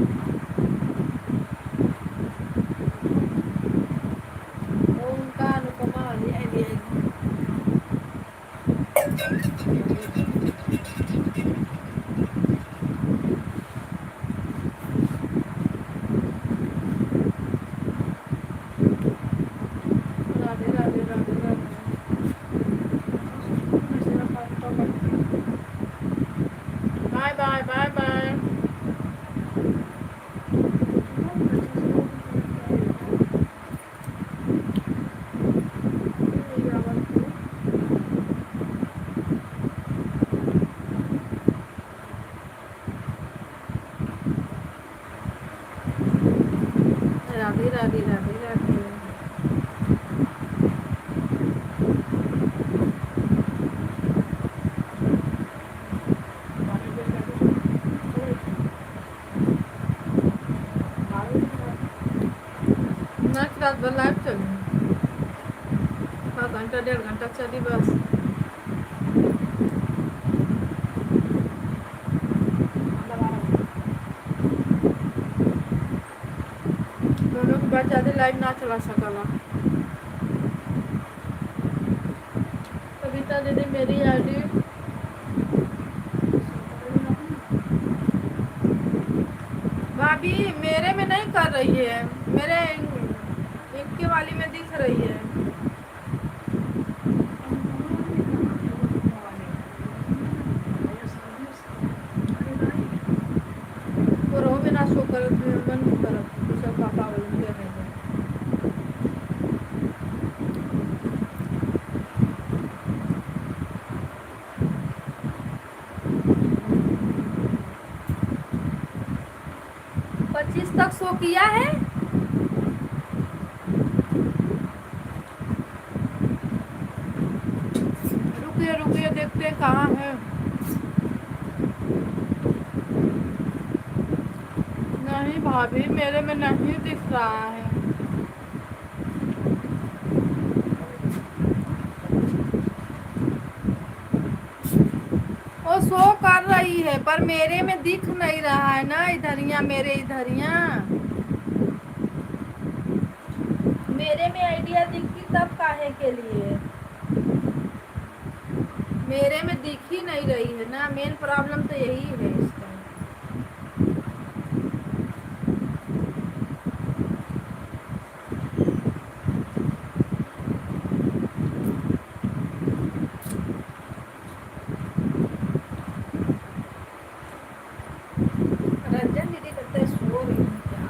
वो उनका अनुपमा वाली आईडी है। Radhe Radhe Radhe Radhe. Bye bye bye bye. रात भर लाइव चली, 1 घंटा 1.5 घंटा चली बस। दोनों के बाद ज़्यादा लाइव ना चला सकला। कविता दीदी मेरी आईडी भाभी मेरे में नहीं कर रही है, मेरे इनके वाली में दिख रही है। और हो बिना शो करत मन करत दूसरा पापा वाले के है। तक शो किया है। रुकिए रुकिए देखते हैं कहाँ है। नहीं भाभी मेरे में नहीं दिख रहा है। वो शो कर रही है पर मेरे में दिख नहीं रहा है ना, इधरिया मेरे इधरिया मेरे में आइडिया दिखती तब काहे के लिए, मेरे में दिख ही नहीं रही है ना, मेन प्रॉब्लम तो यही है इसका। रंजन दीदी कहते सो रही है क्या?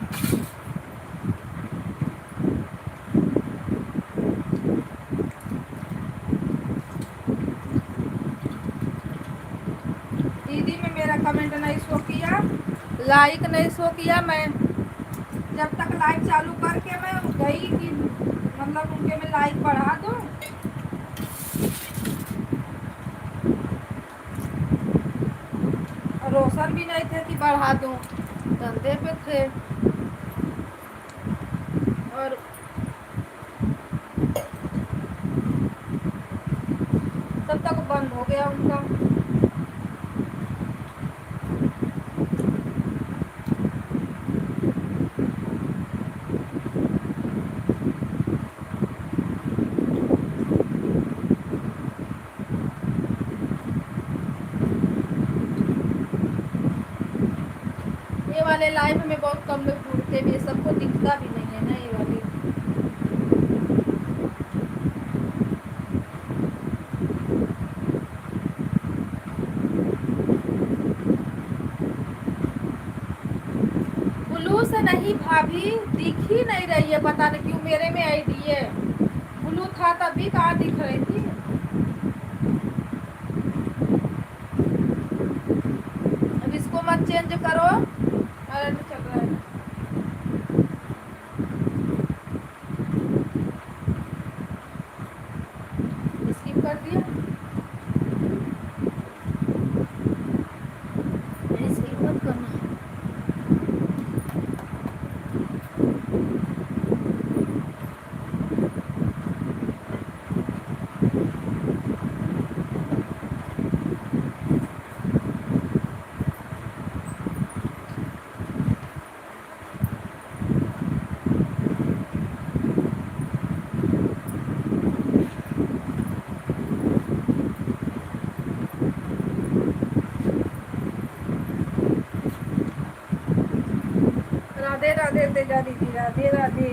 दीदी में मेरा कमेंट नहीं शो किया, लाइक नहीं शो किया। मैं जब तक लाइक चालू करके मैं गई कि मतलब उनके में लाइक बढ़ा दूं, रोशन भी नहीं थे कि बढ़ा दूं, धंधे पे थे और तब तक बंद हो गया उनका। ये वाले लाइव में बहुत कम लोग जुड़ते भी, सबको दिखता भी नहीं है ना ये वाली। ब्लू से नहीं भाभी, दिख ही नहीं रही है, पता नहीं क्यों मेरे में आईडी है। ब्लू था तभी कहाँ दिख रही थी। अब इसको मत चेंज करो। अरे नहीं चल रहा है। स्किप कर दिया। स्किप मत करना। राधे राधे तेजा दीदी, राधे राधे।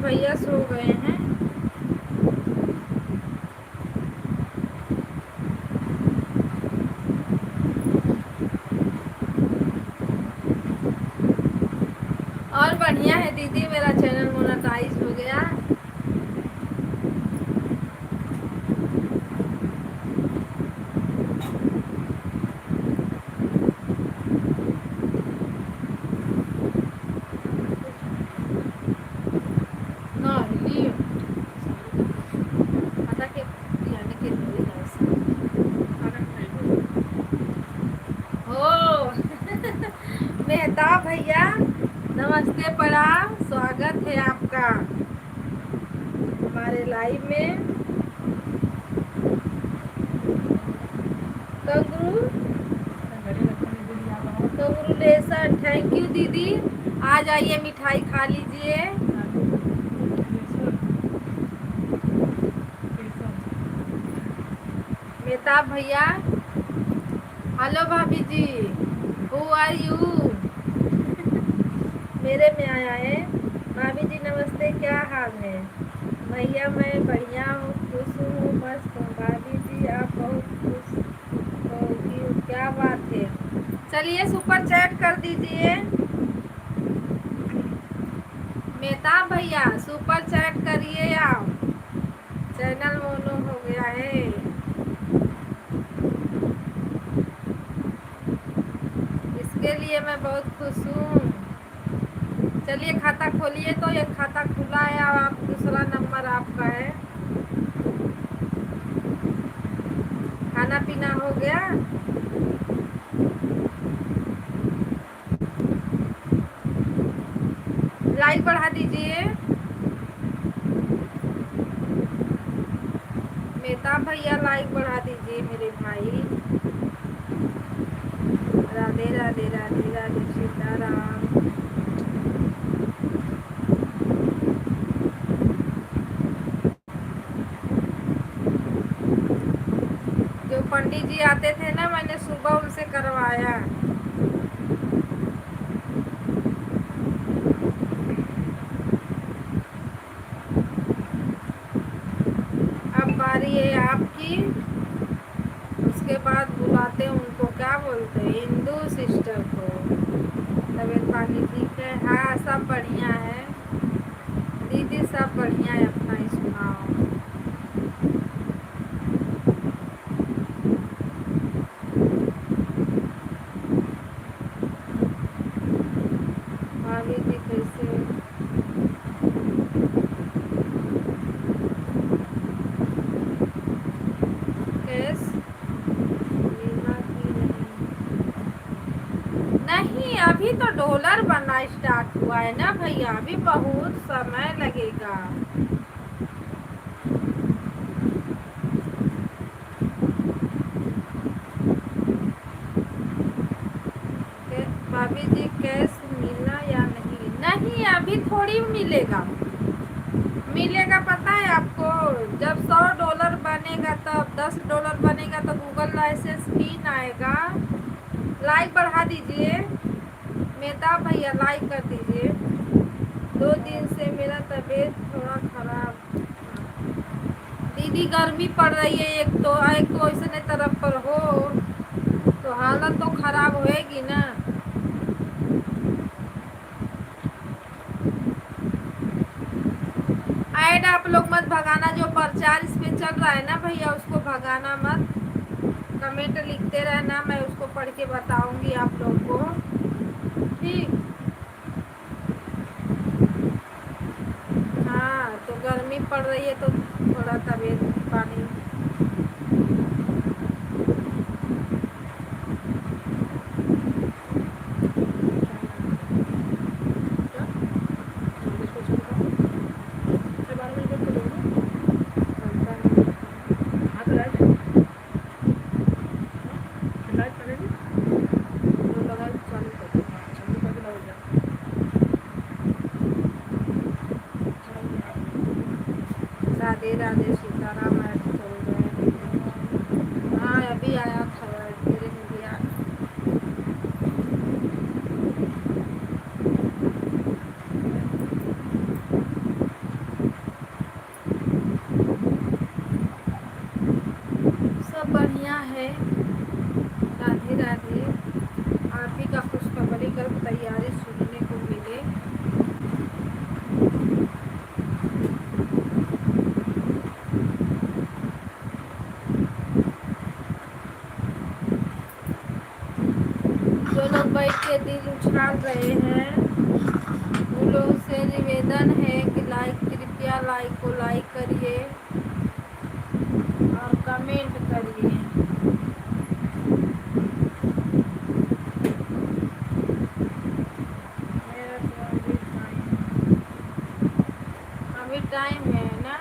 भैया सो गए हैं। और बढ़िया है दीदी, मेरा चैनल मोनेटाइज हो गया। मेहता भैया नमस्ते, प्रणाम, स्वागत है आपका हमारे लाइव में। कंग्रेचुलेसन, थैंक यू दीदी। आ जाइए, मिठाई खा लीजिए। मेहताब भैया, हेलो भाभी जी, हु आर यू? मेरे में आया है। भाभी जी नमस्ते, क्या हाल है? भैया मैं बढ़िया हूँ, खुश हूँ, मस्त हूँ। भाभी जी आप बहुत खुश होगी, क्या बात है। चलिए सुपर चैट कर दीजिए। मेहताब भैया सुपर चैट करिए आप, चैनल मोनो हो गया है। इसके लिए मैं बहुत खुश हूँ। चलिए खाता खोलिए, तो एक खाता खुला है और आप दूसरा नंबर आपका है। खाना पीना हो गया? लाइक बढ़ा दीजिए। मेहताब भैया लाइक बढ़ा दीजिए मेरे भाई। राधे राधे राधे राधे सीताराम। जो पंडित जी आते थे ना, मैंने सुबह उनसे करवाया। अब बारी है आपकी। उसके बाद बुलाते हैं उनको, क्या बोलते हैं, हिंदू सिस्टर को। तबीयत पानी ठीक है? हाँ सब बढ़िया है दीदी, सब बढ़िया है, अपना ही सुनाओ। भाभी जी कैसे? कैस बीमा की नहीं, अभी तो डॉलर बनना स्टार्ट हुआ है ना भैया, अभी बहुत समय लगेगा। भाभी जी कैश मिला या नहीं? नहीं अभी थोड़ी मिलेगा। मिलेगा पता है आपको, जब $100 बनेगा, तब $10 बनेगा तो गूगल लाइसेंस पिन आएगा। लाइक बढ़ा दीजिए मेहता भैया, लाइक कर दीजिए। 2 दिन से मेरा तबीयत थोड़ा खराब। दीदी गर्मी पड़ रही है, एक तो ऐसे तरफ पर हो तो हालत तो खराब होएगी ना। ऐड आप लोग मत भगाना, जो प्रचार इस पे चल रहा है ना भैया, उसको भगाना मत। कमेंट लिखते रहना, मैं उसको पढ़ के बताऊंगी आप लोग को, ठीक। हाँ तो गर्मी पड़ रही है तो थोड़ा तबीयत पानी। राधे राधे सीताराम। जो लोग बैठ के दिल उछाल रहे हैं उन लोगों से निवेदन है कि लाइक, कृपया लाइक को लाइक करिए और कमेंट करिए। मेरा तो अभी टाइम है ना।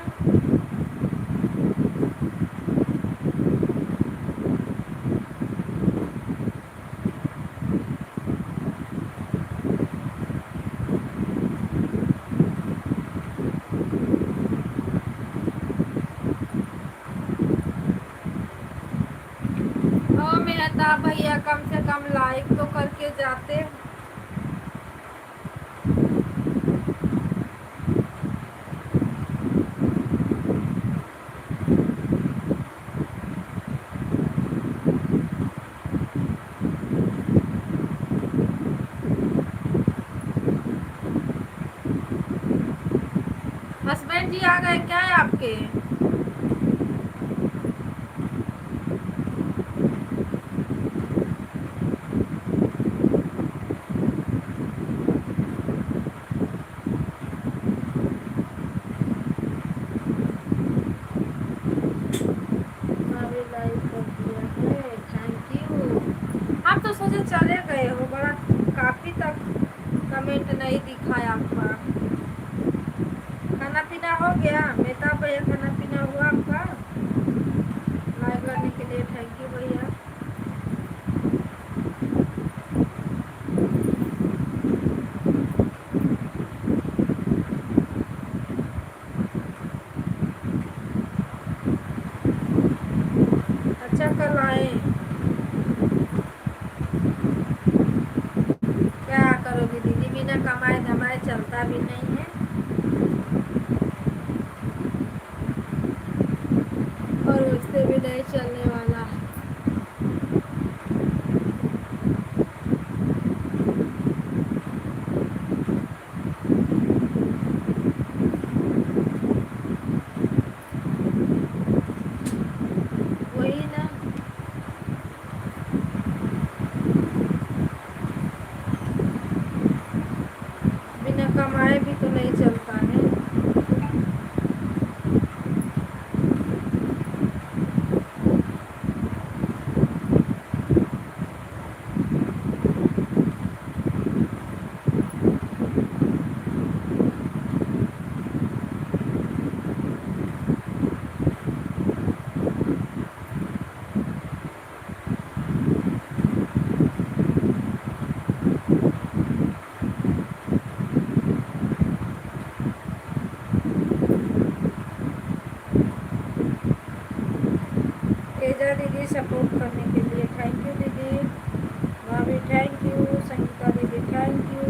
ओ मेहता भैया कम से कम लाइक तो करके जाते। हस्बैंड जी आ गए क्या है आपके? अभी लाइक कर दिया है, थैंक यू। आप तो सोचे चले गए हो, बड़ा काफी तक कमेंट नहीं दिखाया आपका। खाना पीना हो गया मेहता भैया? खाना पीना हुआ आपका? लाइक करने के लिए थैंक यू भैया। अच्छा कल आए, क्या करोगी दीदी, बिना कमाए धमाए चलता भी नहीं है और उससे भी नहीं चलने वाला। वही ना, बिना कमाए भी तो नहीं चलता है। तेजा दीदी सपोर्ट करने के लिए थैंक यू दीदी। भाभी थैंक यू, संगीता दीदी थैंक यू,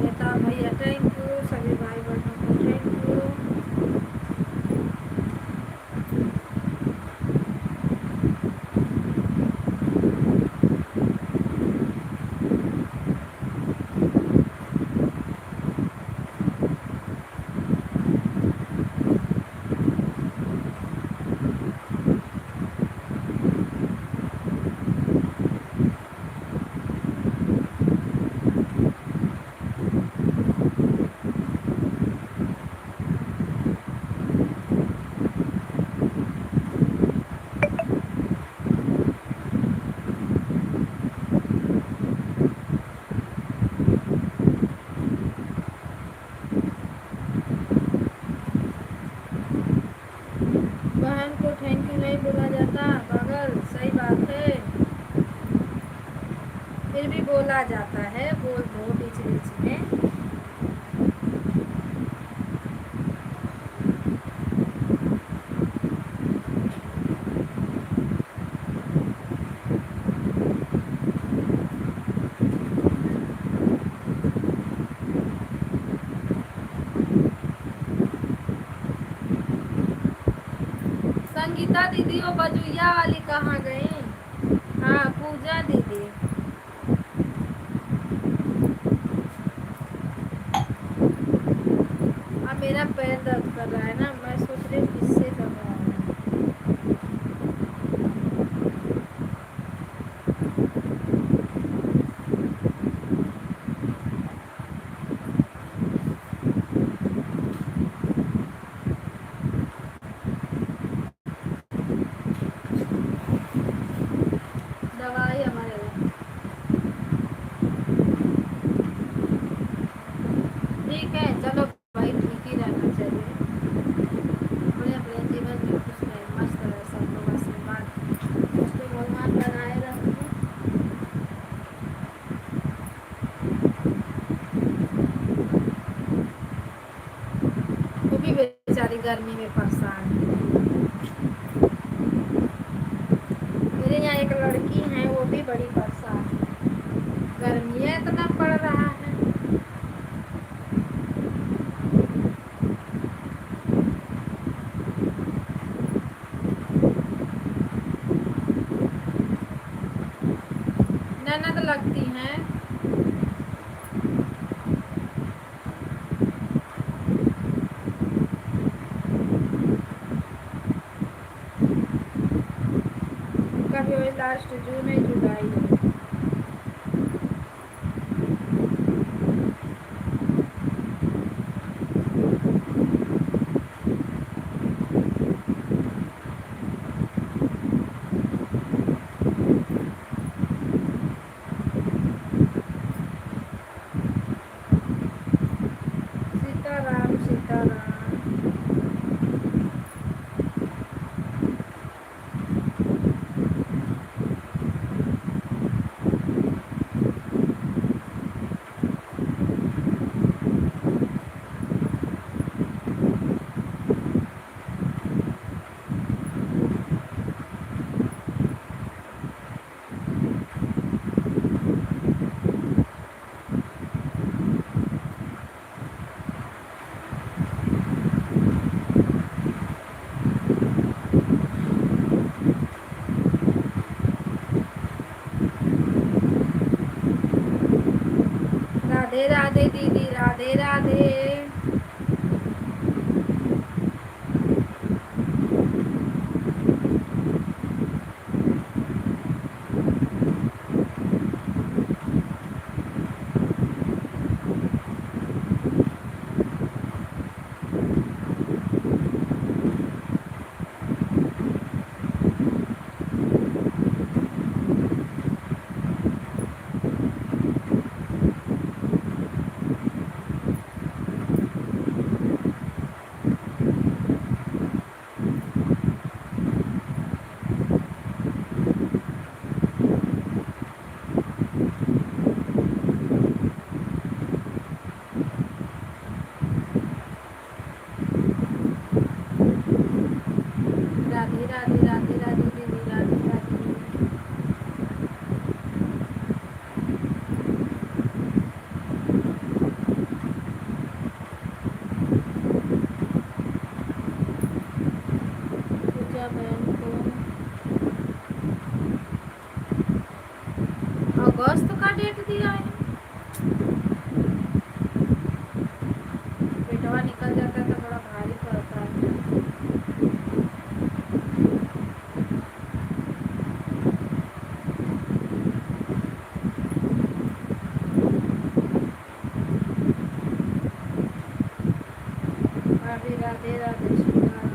नेता भैया थैंक यू, सभी भाई बहनों को थैंक यू। बहन को थैंक यू नहीं बोला जाता पागल, सही बात है, फिर भी बोला जाता है, बोल दो बीच बीच में। संगीता दीदी वो बजुइया वाली कहाँ गई? हाँ पूजा दीदी। अब मेरा पैर दर्द कर रहा है ना, मैं सोच रही हूँ किससे कर रहा है। गर्मी में परेशान है। मेरे यहाँ एक लड़की है, वो भी बड़ी परेशान है, गर्मी इतना पड़ रहा है। ननद लगती हैं। कभी वही लास्ट जून है, जुलाई है। सीताराम सीताराम। राधे राधे दीदी, राधे राधे। राधे राधे राधे राधे दीदी, राधे राधे। पूजा बहन को अगस्त का डेट दिया है। पेटवा निकल जाता है तो बड़ा भारी पड़ता है। राधे राधे राधे सीताराम।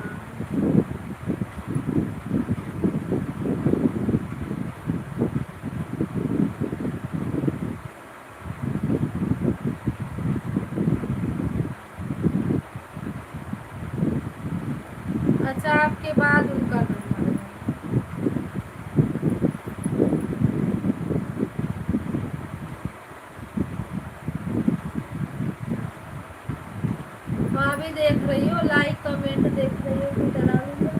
अच्छा, आपके बाद उनका नंबर है। वहाँ भी देख रही हो, लाइक कमेंट देख रही हो कि डरा रही हो।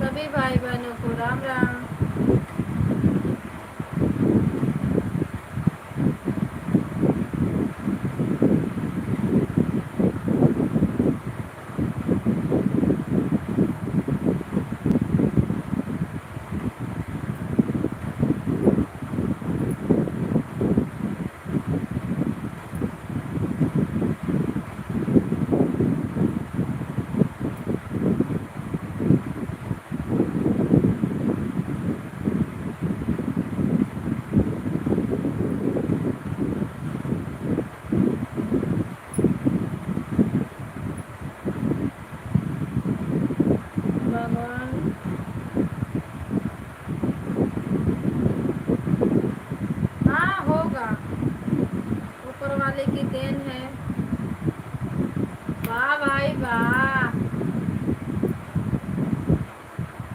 सभी भाई बहनों को Ram Ram.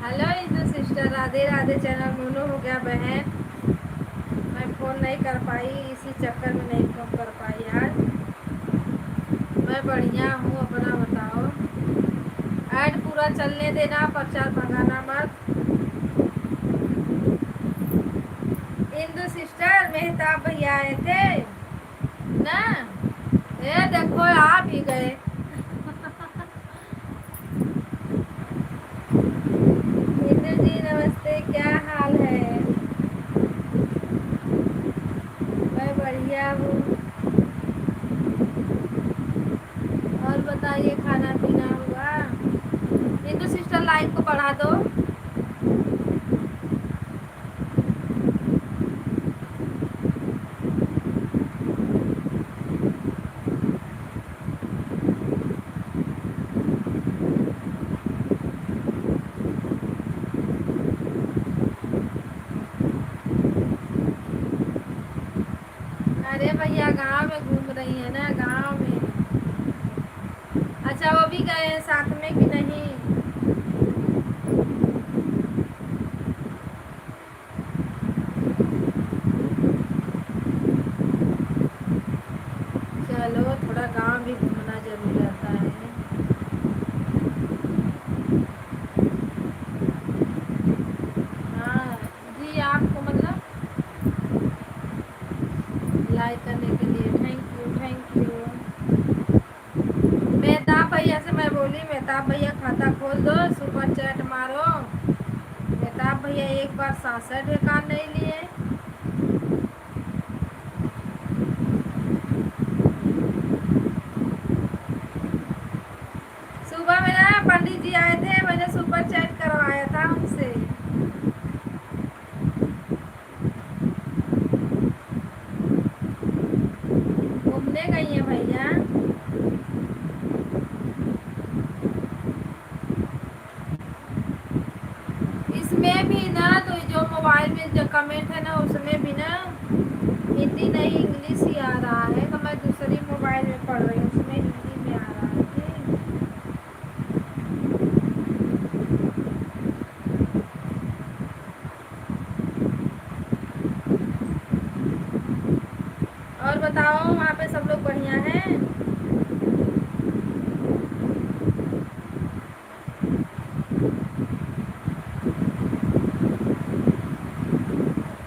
Hello Indu sister, Radhe Radhe. Channel mono हो गया बहन। मैं फ़ोन नहीं कर पाई, इसी चक्कर में नहीं फ़ोन कर पाई आज। मैं बढ़िया हूँ, अपना बताओ। ऐड पूरा चलने देना, प्रचार भगाना मत। इंदु सिस्टर, मेहताब भैया आए थे ना, ये देखो आ भी गए। इंदु जी नमस्ते, क्या हाल है? मैं बढ़िया हूँ। और बताइए, खाना पीना हुआ? इंदु सिस्टर लाइक को बढ़ा दो। अरे भैया गांव में घूम रही है ना, गांव में। अच्छा, वो भी गए हैं साथ में कि नहीं? चलो, थोड़ा गांव भी घूमना जरूर रहता है। हाँ जी, आपको मतलब लाइक करने के लिए thank you, thank you. Mehtab भैया से मैं बोली, मेहताब भैया खाता खोल दो, सुपर चैट मारो। मेहताब भैया एक बार 67 एकान नहीं लिए। सुबह में ना पंडित जी आए थे, मैंने सुपर चैट करवाया था उनसे। घूमने गई है भैया। इसमें भी ना, तो जो मोबाइल में जो कमेंट है ना, उसमें भी ना हिंदी नहीं इंग्लिश ही आ रहा है। तो मैं दूसरी मोबाइल में पढ़ रही हूँ, उसमें हिंदी में आ रहा है। ठीक। और बताओ, वहाँ पे सब लोग बढ़िया हैं?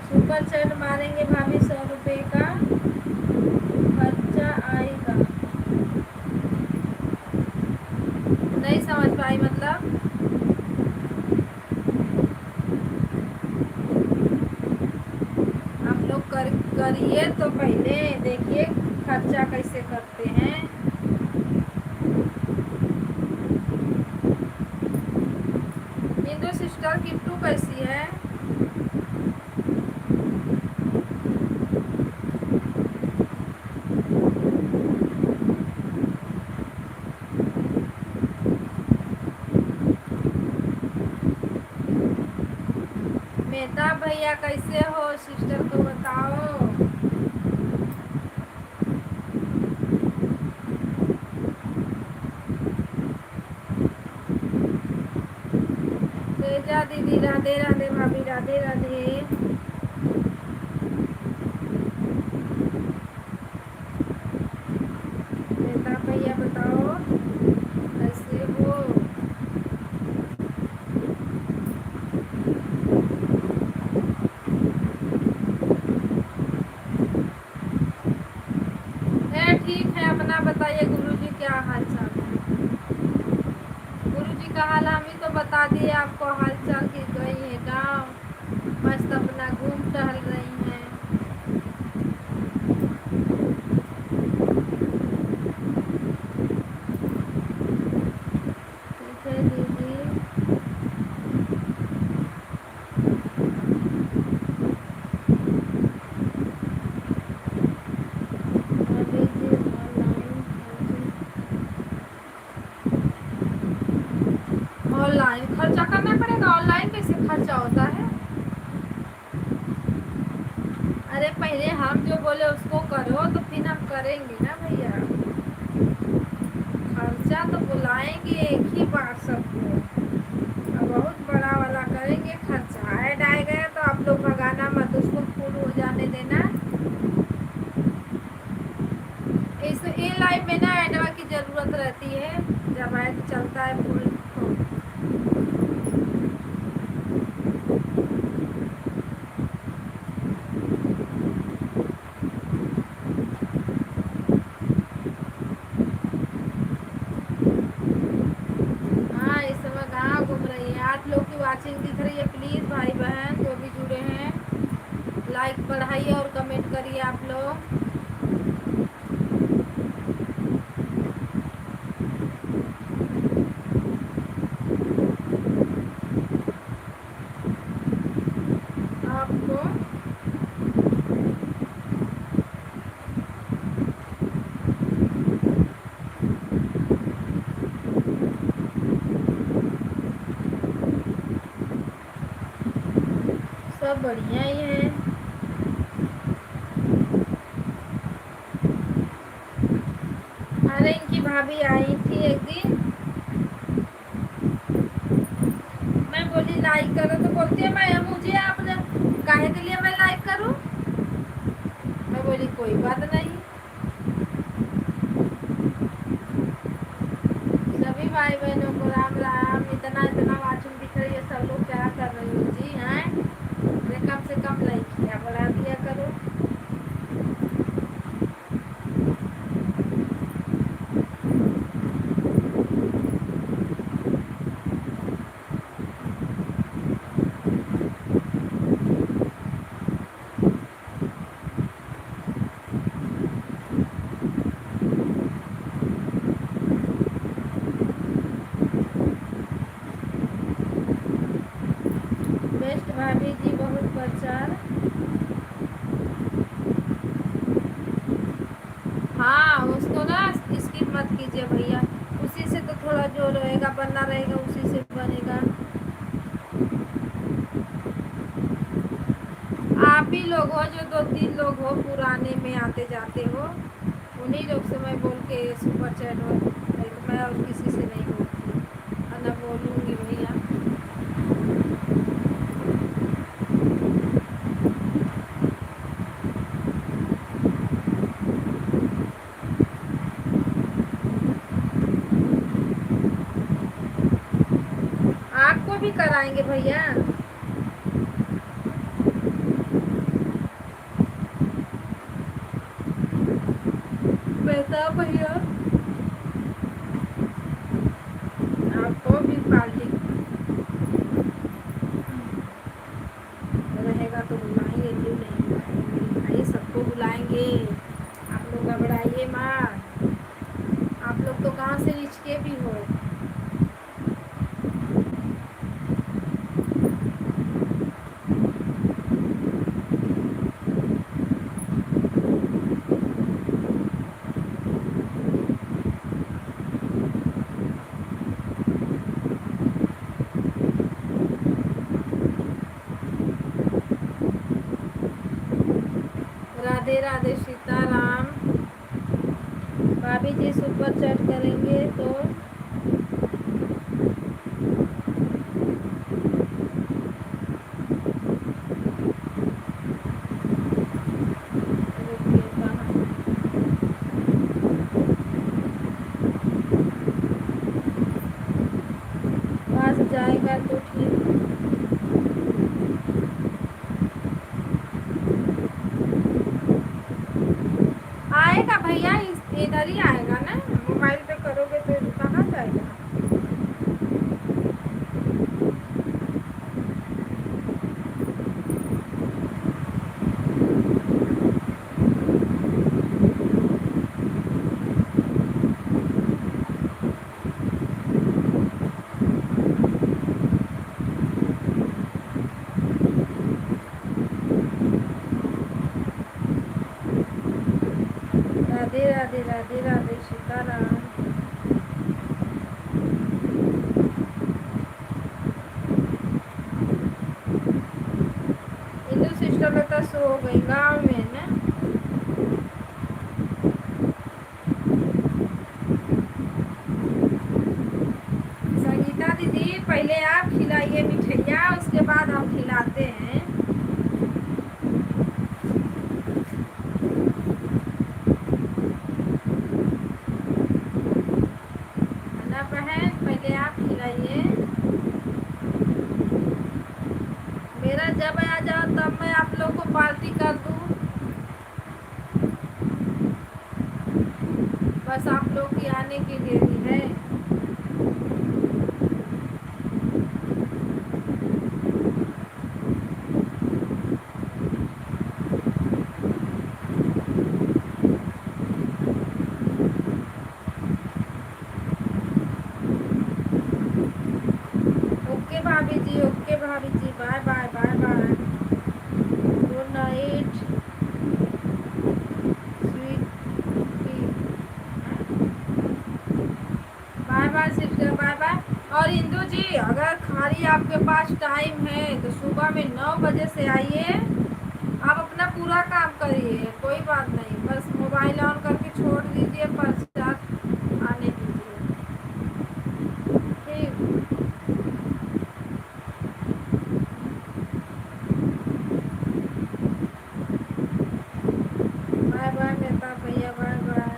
सुपर चैट मारेंगे भाभी, 100 रुपये का खर्चा आएगा। नहीं समझ पाई मतलब। आप लोग करिए तो पहले देखिए खर्चा कैसे करते हैं। हिंदू सिस्टर किट्टू कैसी है? मेहताब भैया कैसे हो, सिस्टर को बताओ। तेजा दीदी राधे राधे, भाभी राधे राधे। मेहताब भैया बताओ कैसे हो? है ठीक है, अपना बताइए गुरुजी, क्या हाल चाल है? गुरुजी का हाल हम ही तो बता दिए आपको, हाल चाल की गई है गाँव, मस्त अपना घूम टहल रही हैं। ठीक है दीदी। अभी जी ऑनलाइन खर्चा करना पड़ेगा। ऑनलाइन कैसे खर्चा होता है? अरे पहले हम जो बोले उसको करो, तो फिर हम करेंगे ना भैया। खर्चा तो बुलाएंगे एक ही बार सबको, और बहुत बड़ा वाला तो भगाना मत, उसको फुल हो जाने देना। इस इन लाइफ में ना एडवा की ज़रूरत रहती है, जब ऐड चलता है फुल तो। हाँ, इस समय कहाँ घूम रही है? 8 लोग की वाचिंग दिख रही है। प्लीज़ भाई बहन जो भी जुड़े हैं, लाइक बढ़ाइए और कमेंट करिए आप लोग। आपको सब बढ़िया ही है। अरे इनकी भाभी आई थी एक दिन, मैं बोली लाइक करो तो बोलती है मैं मुझे आपने काहे के लिए मैं लाइक करूं? मैं बोली कोई बात नहीं। सभी भाई बहनों को राम राम। इतना इतना वाचन दिख रही है, सब लोग क्या कर रहे हो जी हैं? अरे कम से कम लाइक किया बढ़ा दिया करो। बेस्ट भाभी जी बहुत प्रचार। हाँ, उसको ना स्किप मत कीजिए भैया, उसी से तो थोड़ा जो रहेगा बनना रहेगा उसी से बनेगा। आप ही लोग हो जो 2-3 लोग हो पुराने में आते जाते हो, उन्हीं लोग से मैं बोल के सुपर चैट हो, नहीं तो मैं और किसी से नहीं बोलती और न बोलूँगी भैया। आपको भी कराएंगे भैया। बेटा भैया आपको भी पार्टी रहेगा तो बुलाएंगे, क्यों नहीं बुलाएंगे मेरे भाई, सबको बुलाएंगे। आप लोग घबराइए मत, आप लोग तो कहाँ से रिच के भी हो। राधे राधे सीताराम। भाभी जी सुपर चैट करेंगे तो रुकिए कहाँ, पास जाएगा तो ठीक। आएगा भैया, इधर ही आएगा ना, मोबाइल पे करोगे तो कहाँ जाएगा। राधे राधे राधे राधे सीताराम। हिंदू सिस्टर में तो सो गई गाँव में ना। संगीता दीदी पहले आप खिलाइए मिठाइया, उसके बाद हम खिलाते हैं। मेरा जब आ जाओ तब मैं आप लोग को पार्टी कर दूँ। बस आप लोग की आने की देरी है। Okay bhabhi ji, okay bhabhi ji, bye bye bye bye, good night sweet, bye bye sister, bye bye. और इंदू जी, अगर खाली आपके पास टाइम है तो सुबह में 9 बजे से आइए। आप अपना पूरा काम करिए, कोई बात नहीं, बस मोबाइल ऑन करके छोड़ दीजिए, प्रसाद आने दीजिए, ठीक। बाय बाय मेहता भैया, बाय बाय।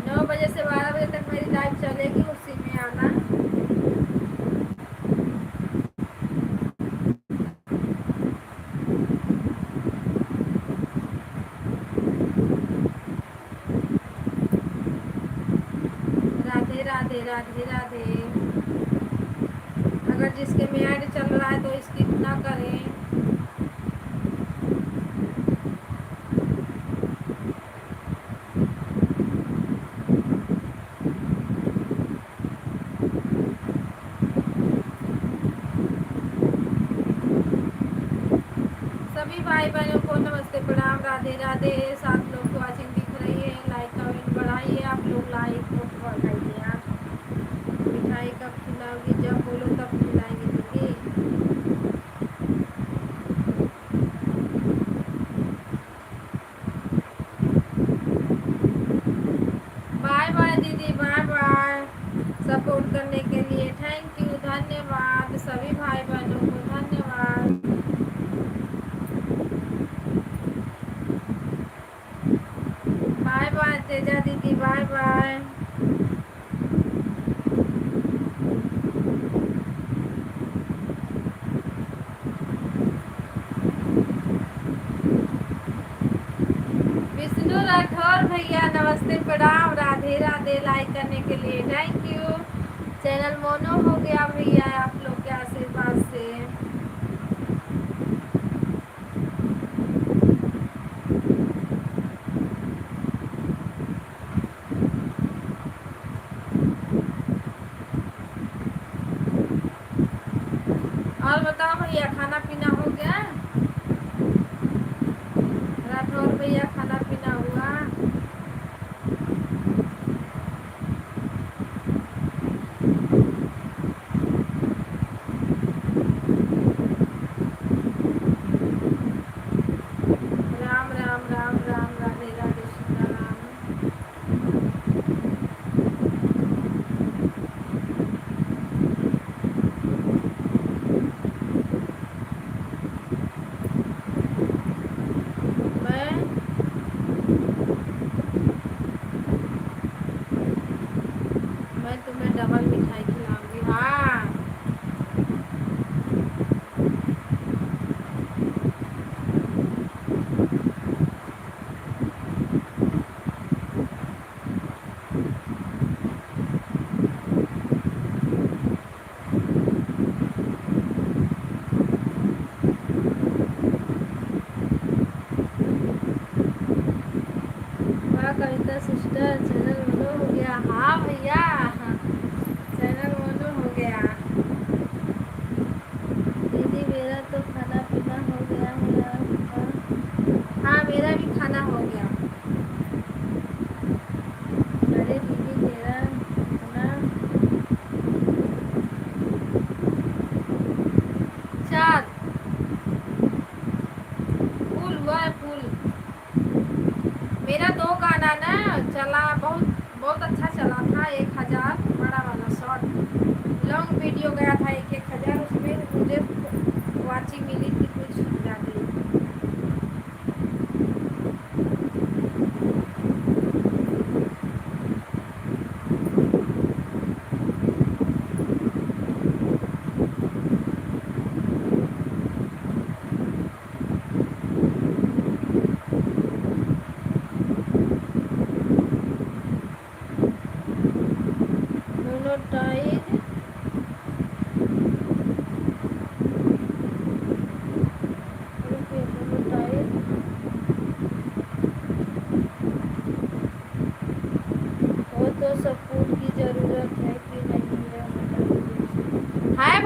9 बजे से 12 बजे तक मेरी लाइव चलेगी, उसी में आना। राधे राधे राधे राधे। अगर जिसके में ऐड चल रहा है तो स्किप ना करें। सभी भाई बहनों को नमस्ते प्रणाम, राधे राधे। 7 लोग को वॉचिंग दिख रही है, लाइक कमेंट बढ़ाइए, आप लोग लाइक को बढ़ाइए। आप मिठाई कब खिलाओगी? जब बोलो तब खिलाएंगे दीदी। बाय बाय दीदी, बाय बाय। सपोर्ट करने के लिए थैंक यू, धन्यवाद सभी भाई बहनों को, धन्यवाद। बाय बाय तेजा दीदी, बाय बाय। विष्णु राठौर भैया नमस्ते प्रणाम, राधे राधे। लाइक करने के लिए थैंक यू। चैनल मोनो हो गया भैया आप लोग के आशीर्वाद से। और बताओ भैया, खाना पीना हो गया? राठौर भैया खाना पीना हुआ? राम राम राम राम, राधे राधे, सीताराम।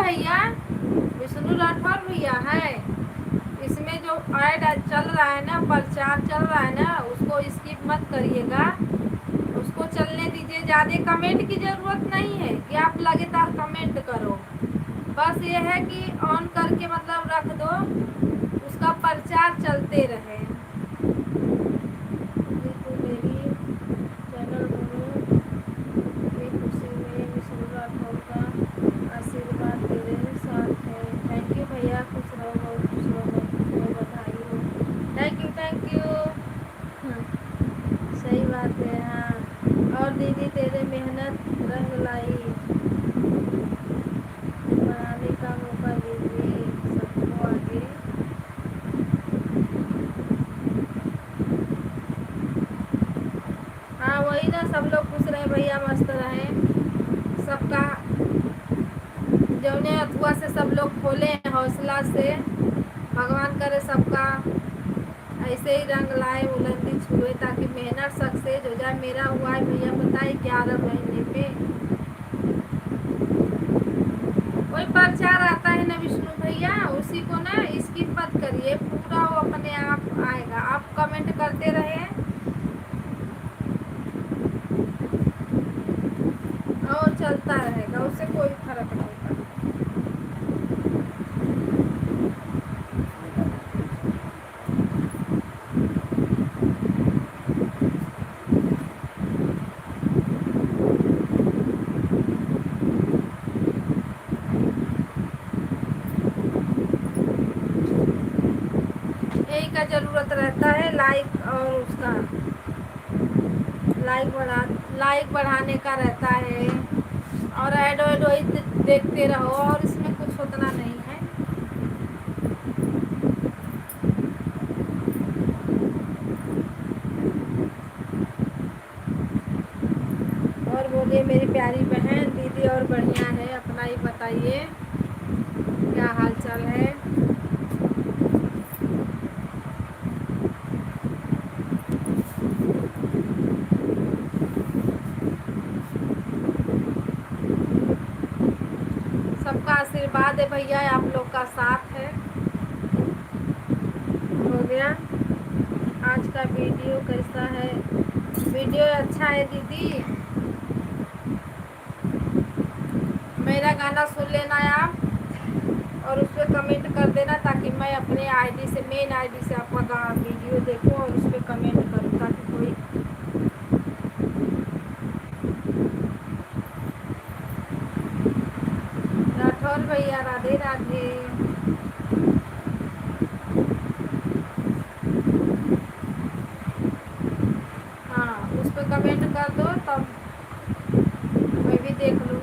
भैया, विष्णु राठौर भैया है। इसमें जो ऐड चल रहा है ना, प्रचार चल रहा है ना, उसको स्किप मत करिएगा, उसको चलने दीजिए। ज़्यादा कमेंट की ज़रूरत नहीं है कि आप लगातार कमेंट करो, बस ये है कि ऑन करके मतलब रख दो, उसका प्रचार चलते रहे। तो मेरी चैनल की खुशी में विष्णु राठौर का आशीर्वाद तेरे साथ है। थैंक यू भैया, खुश रहो, बहुत खुश रहो, बहुत बधाई हो। Thank you. हाँ, सही बात है। हाँ, और दीदी तेरे मेहनत रंग लाई, बनाने का मौका दीजिए सबको आगे। हाँ वही ना, सब लोग खुश रहे भैया, मस्त रहे सबका, जौने अथुआ से सब लोग खोले हौसला से, भगवान करे सबका ऐसे ही रंग लाए, बुलंदी छुए, ताकि मेहनत सक्सेस हो जाए। मेरा हुआ है भैया बताए 11 महीने में। कोई प्रचार आता है ना विष्णु भैया, उसी को ना स्किप मत करिए, पूरा वो अपने आप आएगा, आप कमेंट करते रहे और चलता रहेगा, उससे कोई फर्क नहीं पड़ता। यही का ज़रूरत रहता है, लाइक और उसका लाइक बढ़ाने का रहता है, और ऐड वही देखते रहो, और इसमें कुछ उतना नहीं है। और बोलिए मेरी प्यारी बहन दीदी, और बढ़िया है, अपना ही बताइए क्या हाल चाल है। सबका आशीर्वाद है भैया, आप लोग का साथ है। हो गया। आज का वीडियो कैसा है? वीडियो अच्छा है दीदी, मेरा गाना सुन लेना आप, और उस पर कमेंट कर देना, ताकि मैं अपने आईडी से, मेन आईडी से आपका वीडियो देखूं और उस पर कमेंट करूं, ताकि कोई राठौर भैया राधे राधे। हाँ, उस पर कमेंट कर दो, तब मैं भी देख लूँ,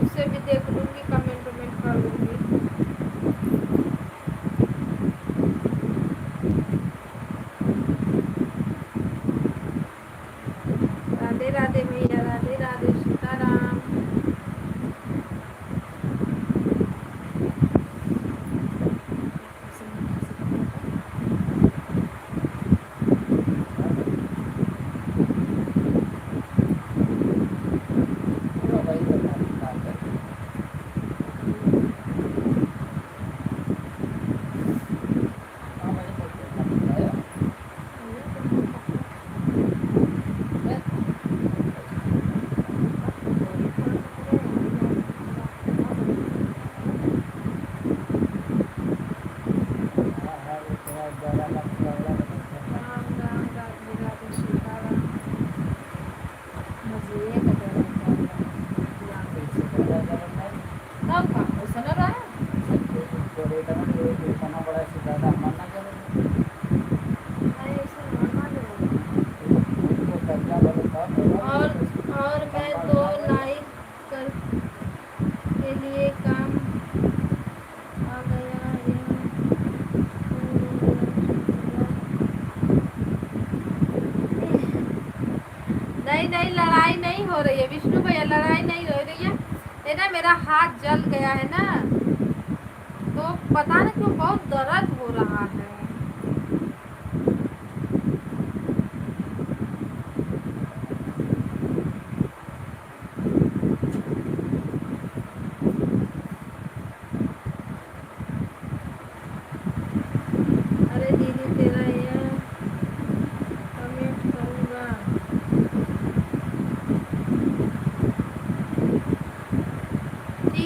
उससे भी देख लूँगी, कमेंट वमेंट कर लूँगी। राधे राधे भैया, राधे राधे, सीताराम। राम राम, राधे राधे, सीताराम। मजे का तब का ऐसा न रहा है। नहीं, ऐसा माना नहीं। और मैं तो लाइक कर के लिए काम आ गया नहीं, लड़ाई नहीं हो रही है विष्णु भैया, लड़ाई नहीं हो रही है। ये ना मेरा हाथ जल गया है ना, तो पता नहीं क्यों बहुत दर्द हो रहा है।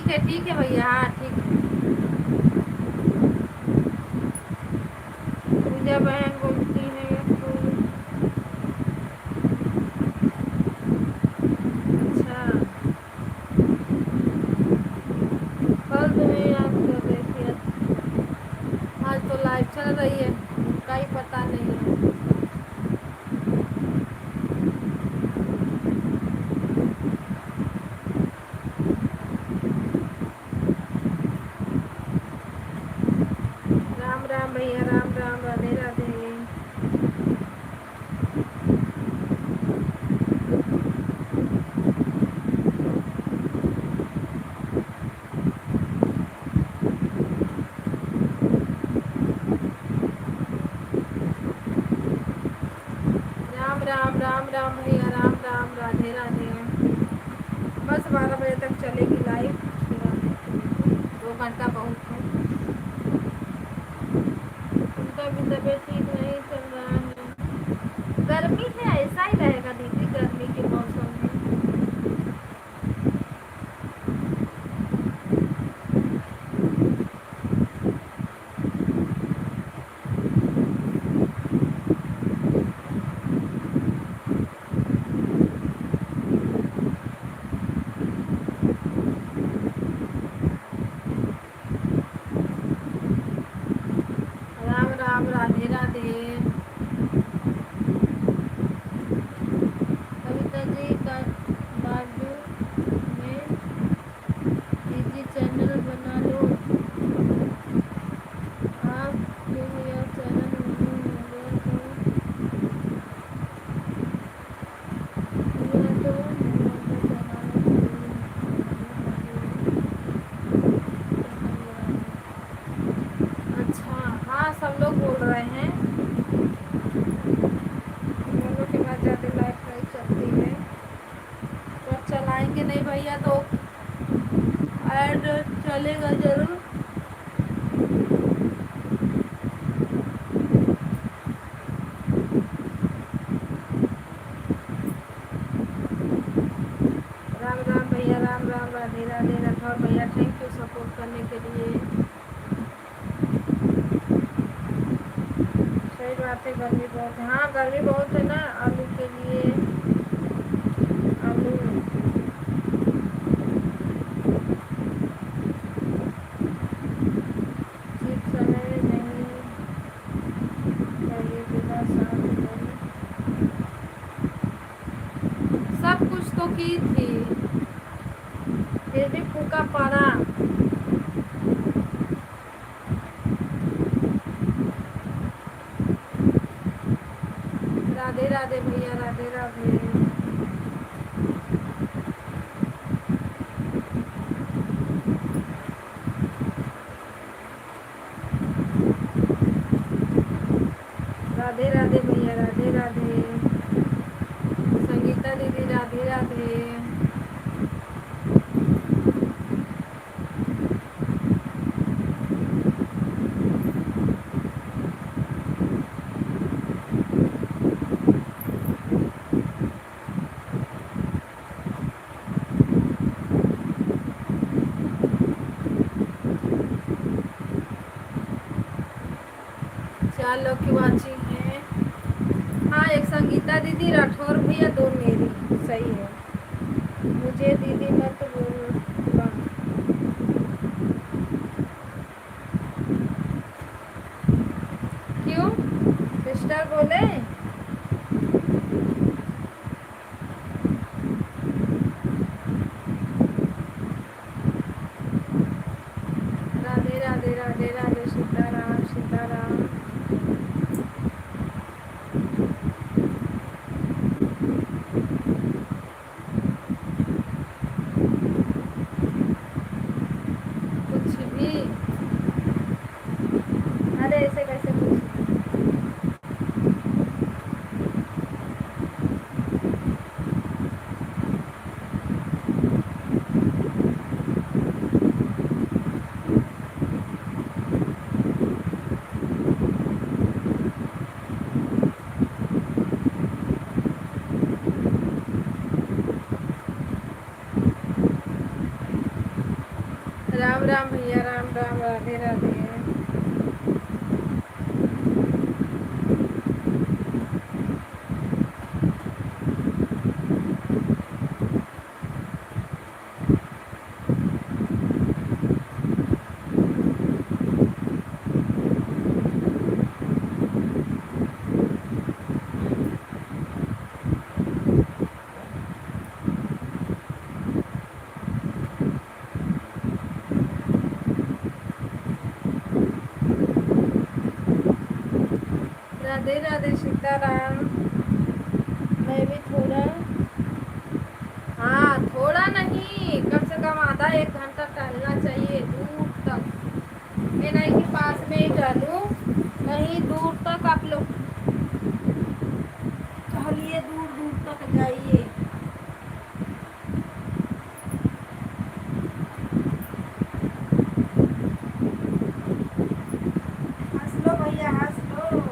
ठीक है भैया, हाँ ठीक है। पूजा बहन बोलती है तो अच्छा, कल तुम्हें याद कर रही थी, आज तो लाइव चल रही है, उनका ही पता नहीं है। राम राम भैया, राम राम, राधे राधे। राम राम, राम राम भैया, राम राम, राधे राधे। बस 12 बजे तक चलेगी लाइव, 2 घंटा बहुत है। उनका भी तबीयत ठीक नहीं चल रहा है, गर्मी है, ऐसा ही रहेगा दीदी, गर्मी के मौसम में। राम राम, राधे राधे। कविता जी का बाजू में दीदी चैनल बना लो, आप क्यों यह चैनल नहीं होगा तो यह तो अच्छा, हाँ सब लोग बोल रहे हैं, दोनों के बाद ज़्यादा लाइफ नहीं चलती है, तो अब चलाएंगे नहीं भैया तो ऐड चलेगा जरूर। राम राम भैया, राम राम, राधे राधे। राठौर भैया थैंक यू सपोर्ट करने के लिए। सही बात है, गर्मी बहुत है, हाँ गर्मी बहुत है ना, आलू के लिए आलू ठीक समय नहीं चाहिए, बिना साथ नहीं। सब कुछ तो की थी, फिर भी फूका पड़ा। राधे राधे भैया, राधे राधे। राधे राधे भैया, राधे राधे। संगीता दीदी राधे राधे। चार लोग की वाचिंग है, हाँ एक संगीता दीदी, राठौर भैया, 2 मेरी, सही है। मुझे दीदी मत बोलना, क्यों सिस्टर बोले? राधे राधे, राधे राधे, सीताराम सीताराम। राम राम भैया, राम राम, राधे राधे। राधे राधे सीताराम। मैं भी थोड़ा, हाँ थोड़ा नहीं, कम से कम आधा एक घंटा टहलना चाहिए दूर तक। ये नहीं कि पास में ही टहलूं, कहीं दूर तक आप लोग टहलिए, दूर दूर तक जाइए। हंस लो भैया, हंस लो।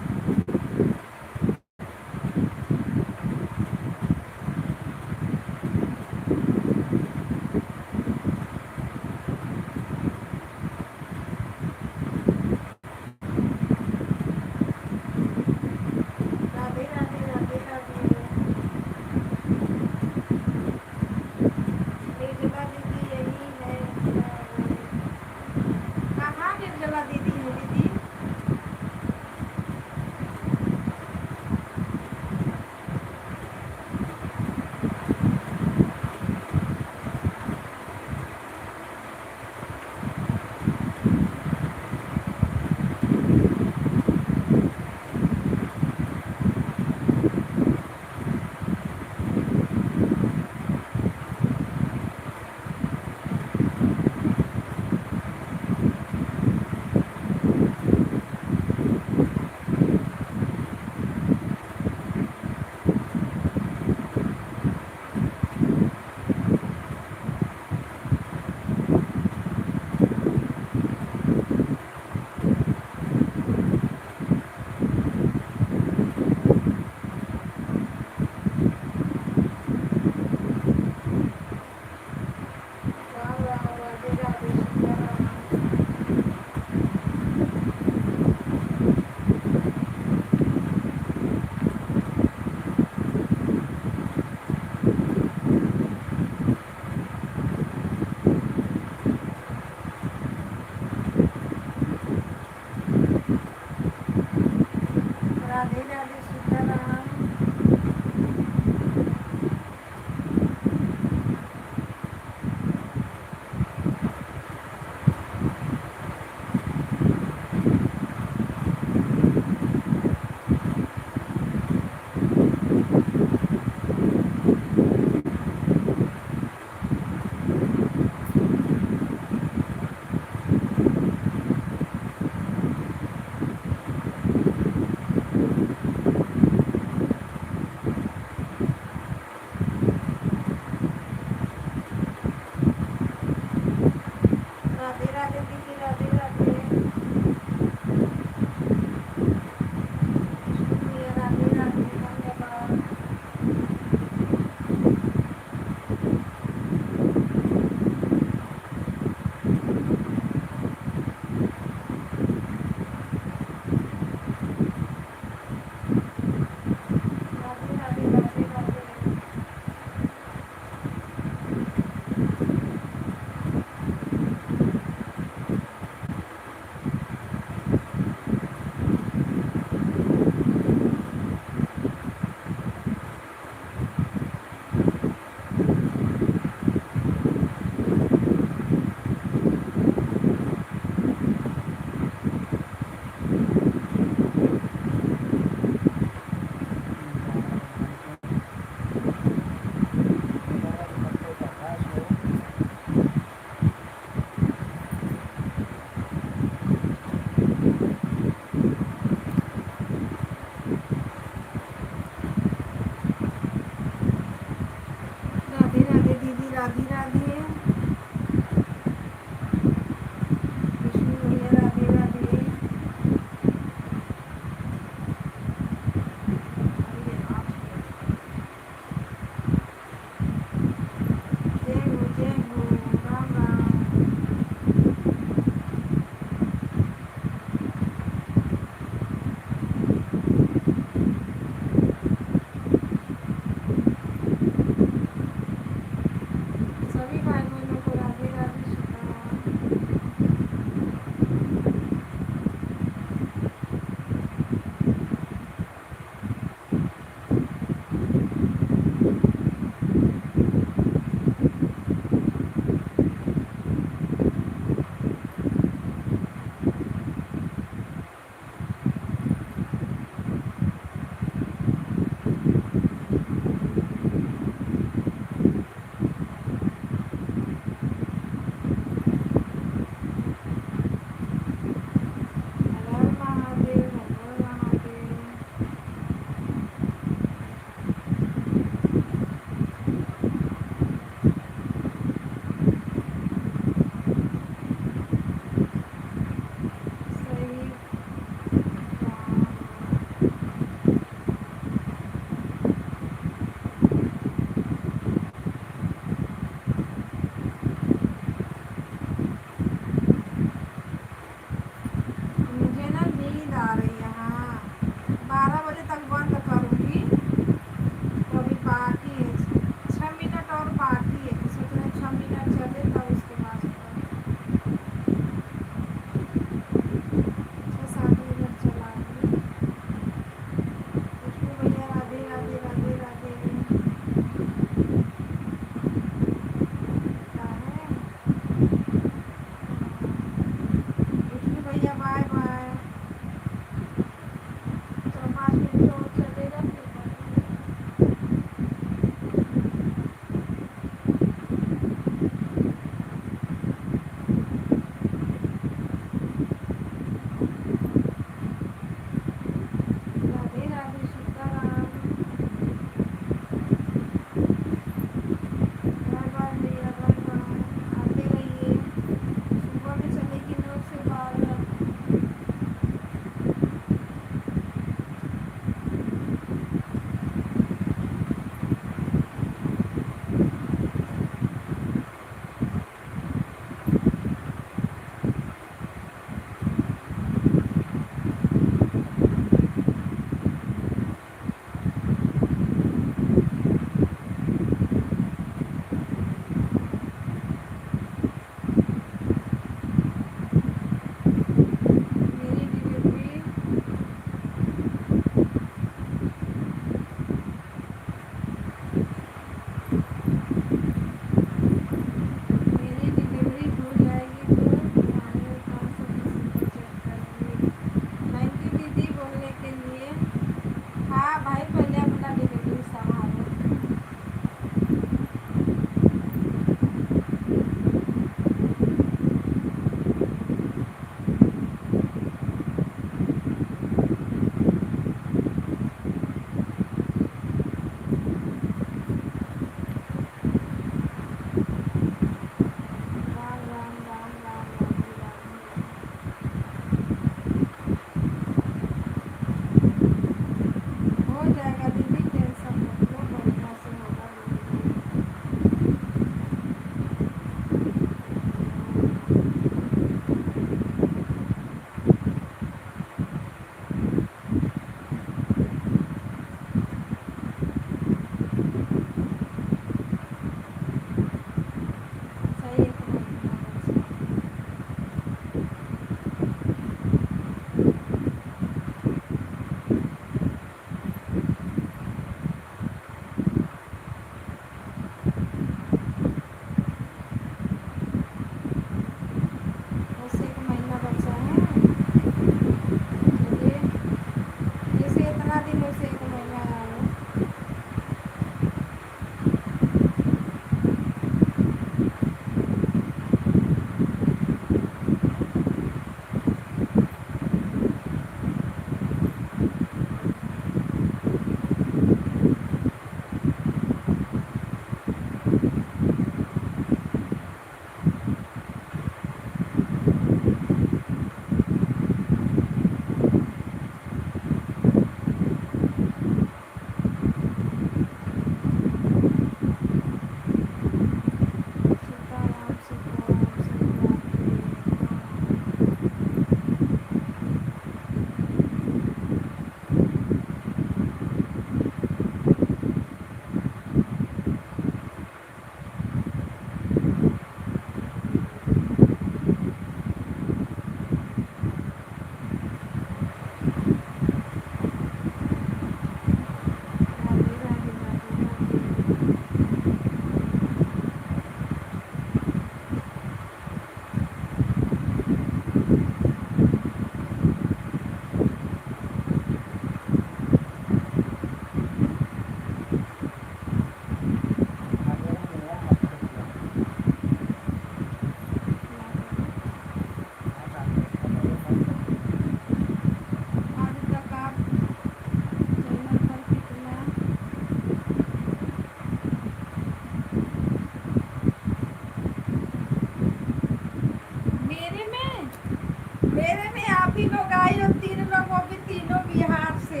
बिहार से।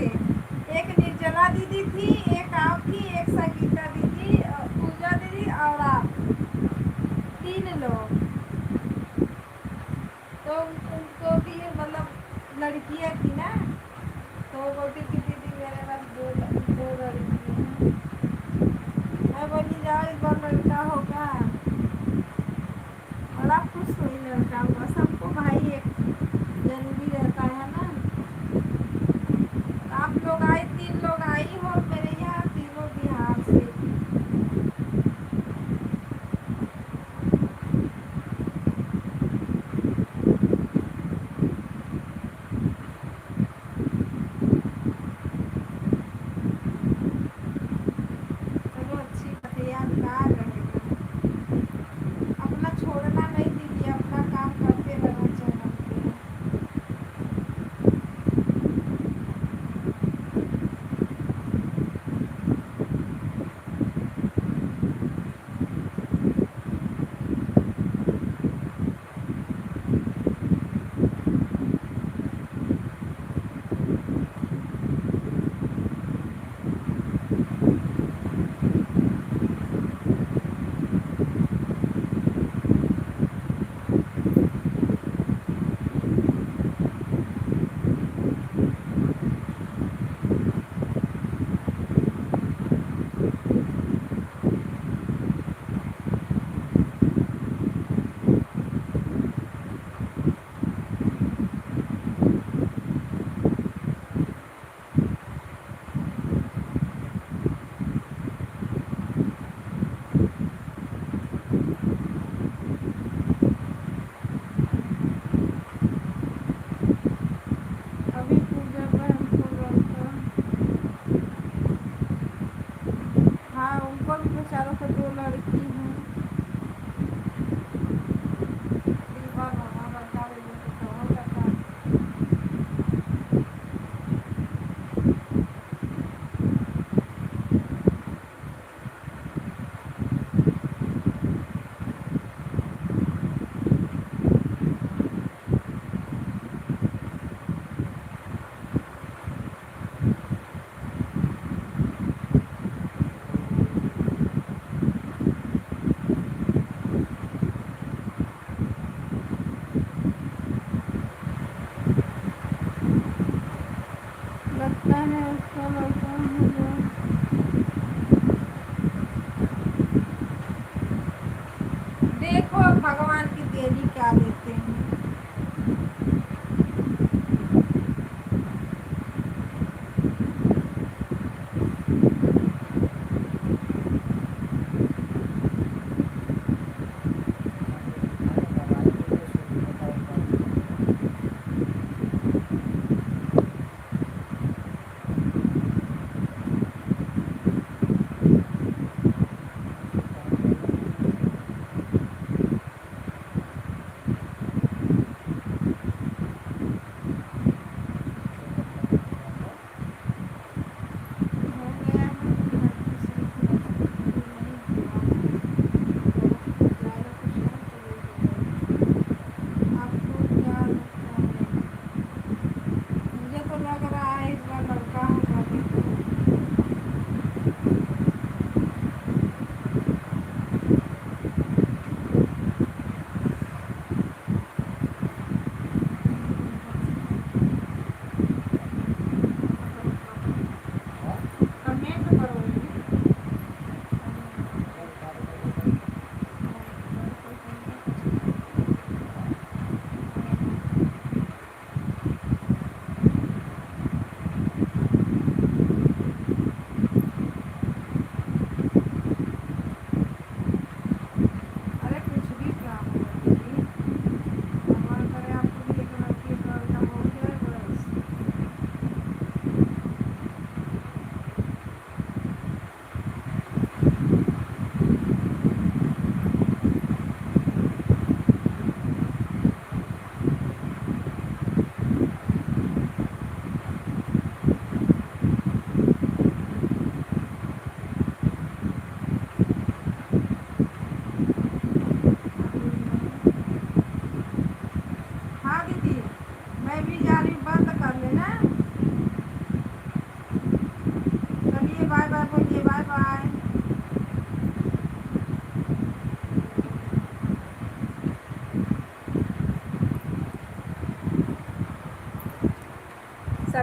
एक निर्जला दीदी थी, एक आप थी, एक संगीता दीदी, पूजा दीदी और आप, 3 लोग। तो उनको भी मतलब लड़कियां थी ना, तो वो बोलती थी दीदी मेरे पास दो लड़की हैं। मैं बोली जाओ इस बार लड़का होगा। बड़ा खुश हुई लड़का हुआ। सबको भाई एक जरूरी रहता है ना। आप लोग आए, 3 लोग आई हो मेरे यहाँ, तीनों बिहार से। चलो अच्छी बात है, यादगार रहेगा। अपना छोड़ना नहीं दीजिए, अपना काम करते रहना चाहिए। अभी पूजा में हमको लड़का, हाँ उनको भी बेचारों को 2 लड़की हैं। दीवार मामा बता रही है तो हो जाता है। लगता है उसका लड़का होगा। देखो भगवान की देरी क्या देते हैं।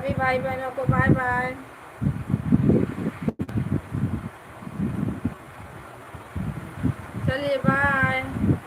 सभी भाई बहनों को बाय बाय। चलिए बाय।